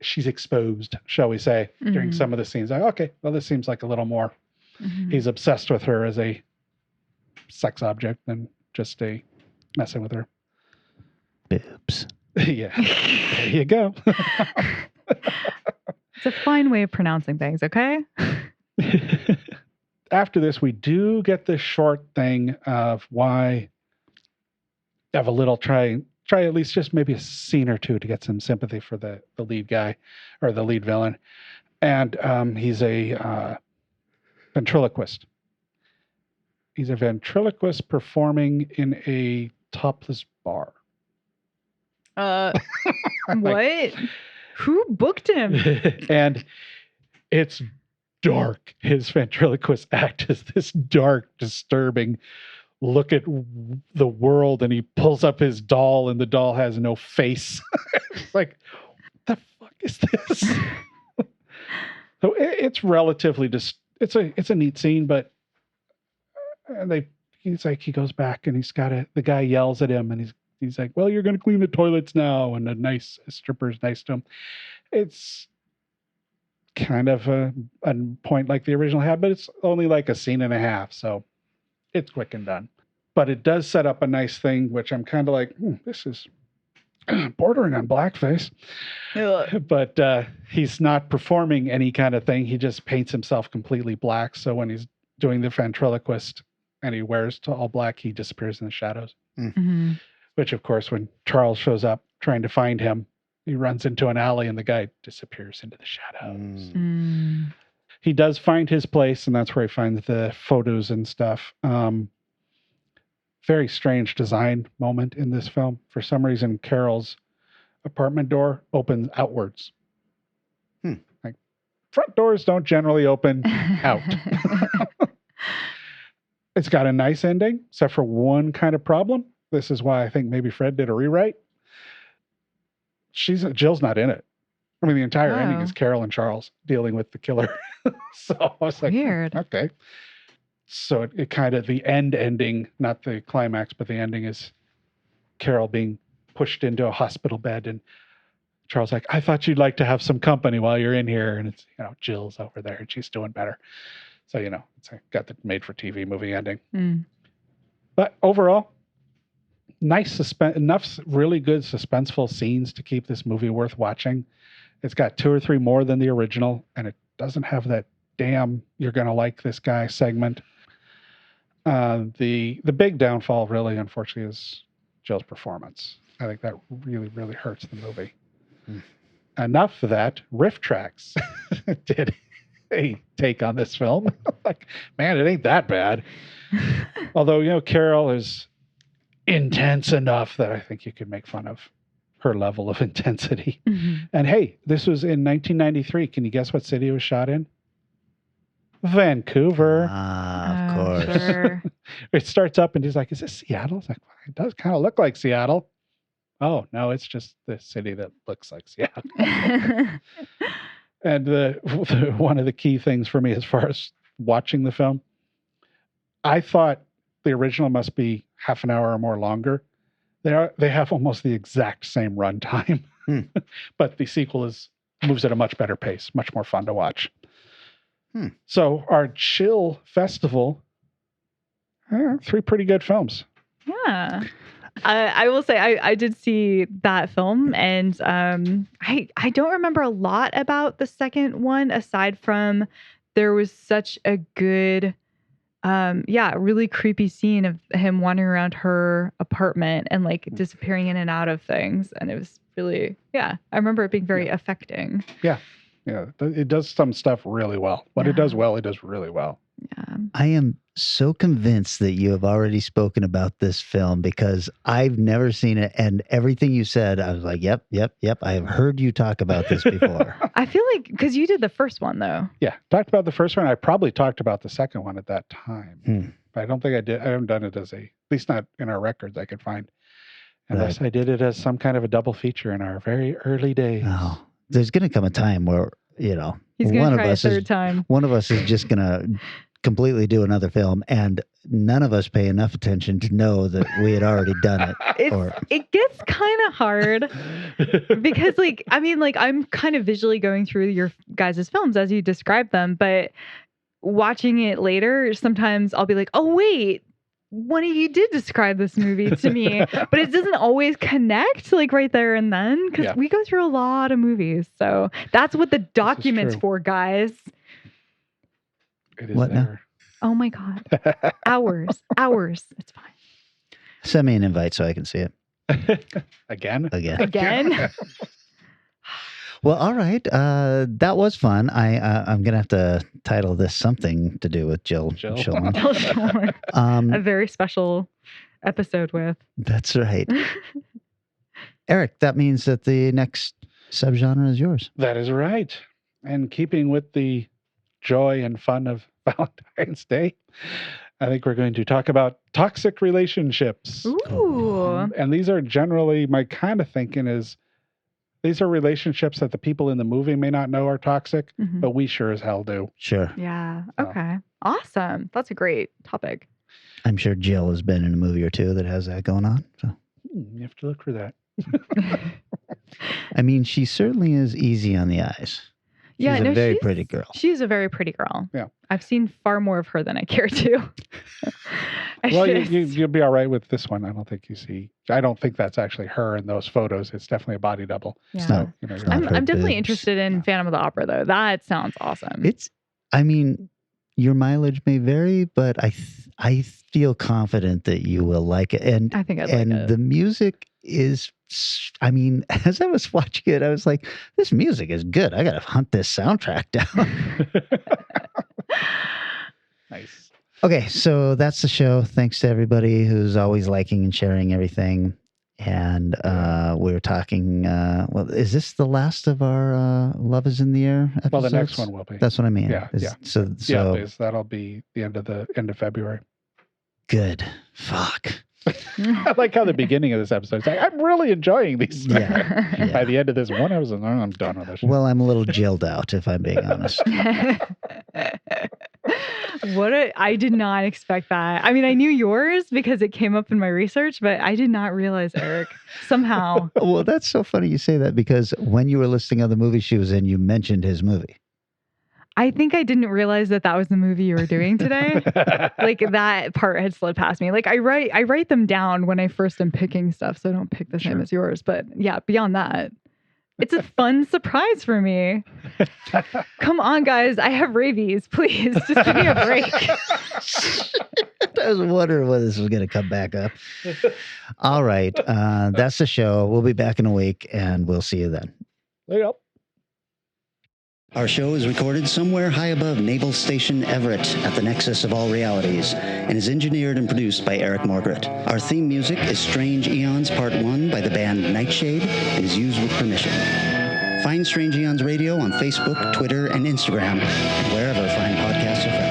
she's exposed, shall we say, during some of the scenes. Like, okay, well, this seems like a little more. He's obsessed with her as a sex object than just a messing with her. Boobs. Yeah, there you go. It's a fine way of pronouncing things, okay? After this, we do get this short thing of why have a little try at least just maybe a scene or two to get some sympathy for the lead guy or the lead villain. And he's a ventriloquist. He's a ventriloquist performing in a topless bar. What? Who booked him? And it's dark. His ventriloquist act is this dark, disturbing look at the world, and he pulls up his doll, and the doll has no face. It's like, what the fuck is this? So it's relatively just it's a neat scene, but he goes back and the guy yells at him, and he's like, well, you're going to clean the toilets now, and a stripper's nice to him. It's kind of a point like the original had, but it's only like a scene and a half, so it's quick and done. But it does set up a nice thing, which I'm kind of like, this is bordering on blackface. But he's not performing any kind of thing. He just paints himself completely black. So when he's doing the ventriloquist and he wears to all black, he disappears in the shadows. Mm-hmm. Which, of course, when Charles shows up trying to find him, he runs into an alley and the guy disappears into the shadows. He does find his place, and that's where he finds the photos and stuff. Very strange design moment in this film. For some reason, Carol's apartment door opens outwards. Like, front doors don't generally open out. It's got a nice ending, except for one kind of problem. This is why I think maybe Fred did a rewrite. Jill's not in it. I mean, the entire ending is Carol and Charles dealing with the killer. So I was like, weird. Okay. So it kind of, the ending, not the climax, but the ending is Carol being pushed into a hospital bed, and Charles like, I thought you'd like to have some company while you're in here. And it's, Jill's over there and she's doing better. So, it's got the made for TV movie ending. But overall, nice enough really good suspenseful scenes to keep this movie worth watching. It's got 2 or 3 more than the original, and it doesn't have that damn you're gonna like this guy segment. The big downfall really, unfortunately, is Jill's performance. I think that really, really hurts the movie. Enough of that. Riff Tracks did a take on this film. Like, man, it ain't that bad. Although, Carol is intense enough that I think you could make fun of her level of intensity. And hey, this was in 1993. Can you guess what city it was shot in? Vancouver. Of course. Sure. It starts up and he's like, is this Seattle? It's like, it does kind of look like Seattle. Oh, no, it's just the city that looks like Seattle. And one of the key things for me as far as watching the film, I thought the original must be half an hour or more longer. They have almost the exact same runtime, but the sequel is moves at a much better pace, much more fun to watch. So our chill festival, 3 pretty good films. Yeah. I will say I did see that film, and I don't remember a lot about the second one aside from there was such a good, really creepy scene of him wandering around her apartment and like disappearing in and out of things, and it was really I remember it being very affecting. Yeah, it does some stuff really well. What it does well, it does really well. Yeah. I am so convinced that you have already spoken about this film because I've never seen it. And everything you said, I was like, yep. I have heard you talk about this before. I feel like because you did the first one, though. Yeah, talked about the first one. I probably talked about the second one at that time. But I don't think I did. I haven't done it as at least not in our records I could find. Unless I did it as some kind of a double feature in our very early days. Oh, there's going to come a time where, he's going to try a third time. One of us is just going to completely do another film, and none of us pay enough attention to know that we had already done it. It gets kind of hard because I'm kind of visually going through your guys' films as you describe them, but watching it later, sometimes I'll be like, oh wait, one of you did describe this movie to me, but it doesn't always connect like right there and then because we go through a lot of movies. So that's what the document's for, guys. It is what there. now? Oh my God. Hours. It's fine. Send me an invite so I can see it. Again? Well, all right. That was fun. I'm going to have to title this something to do with Jill Schoelen. Jill Schoelen. A very special episode with. That's right. Eric, that means that the next subgenre is yours. That is right. And keeping with the joy and fun of Valentine's Day, I think we're going to talk about toxic relationships. Ooh. And these are generally, my kind of thinking is, these are relationships that the people in the movie may not know are toxic, but we sure as hell do. Sure. Yeah. Okay. Awesome. That's a great topic. I'm sure Jill has been in a movie or two that has that going on. So. You have to look for that. I mean, she certainly is easy on the eyes. She's a very pretty girl. She's a very pretty girl. Yeah. I've seen far more of her than I care to. Well, you'll be all right with this one. I don't think that's actually her in those photos. It's definitely a body double. Yeah. So, I'm definitely interested in Phantom of the Opera, though. That sounds awesome. Your mileage may vary, but I feel confident that you will like it. And I think I'd like it. The music is, as I was watching it, I was like, this music is good. I got to hunt this soundtrack down. Nice. Okay, so that's the show. Thanks to everybody who's always liking and sharing everything. And we're talking, is this the last of our Love is in the Air episodes? Well, the next one will be. That's what I mean. Yeah. So that'll be the end of February. Good. Fuck. I like how the beginning of this episode is like, I'm really enjoying these. Yeah. By the end of this one, I was like, I'm done with this. Well, I'm a little jilled out, if I'm being honest. I did not expect that. I mean, I knew yours because it came up in my research, but I did not realize Eric somehow. Well, that's so funny you say that because when you were listing other movies she was in, you mentioned his movie. I think I didn't realize that was the movie you were doing today. Like that part had slid past me. Like I write them down when I first am picking stuff, so I don't pick the same as yours. But yeah, beyond that, it's a fun surprise for me. Come on, guys. I have rabies. Please, just give me a break. I was wondering when this was going to come back up. All right. That's the show. We'll be back in a week, and we'll see you then. There you go. Our show is recorded somewhere high above Naval Station Everett at the nexus of all realities and is engineered and produced by Eric Margaret. Our theme music is Strange Aeons Part 1 by the band Nightshade and is used with permission. Find Strange Aeons Radio on Facebook, Twitter, and Instagram, wherever fine podcasts are found.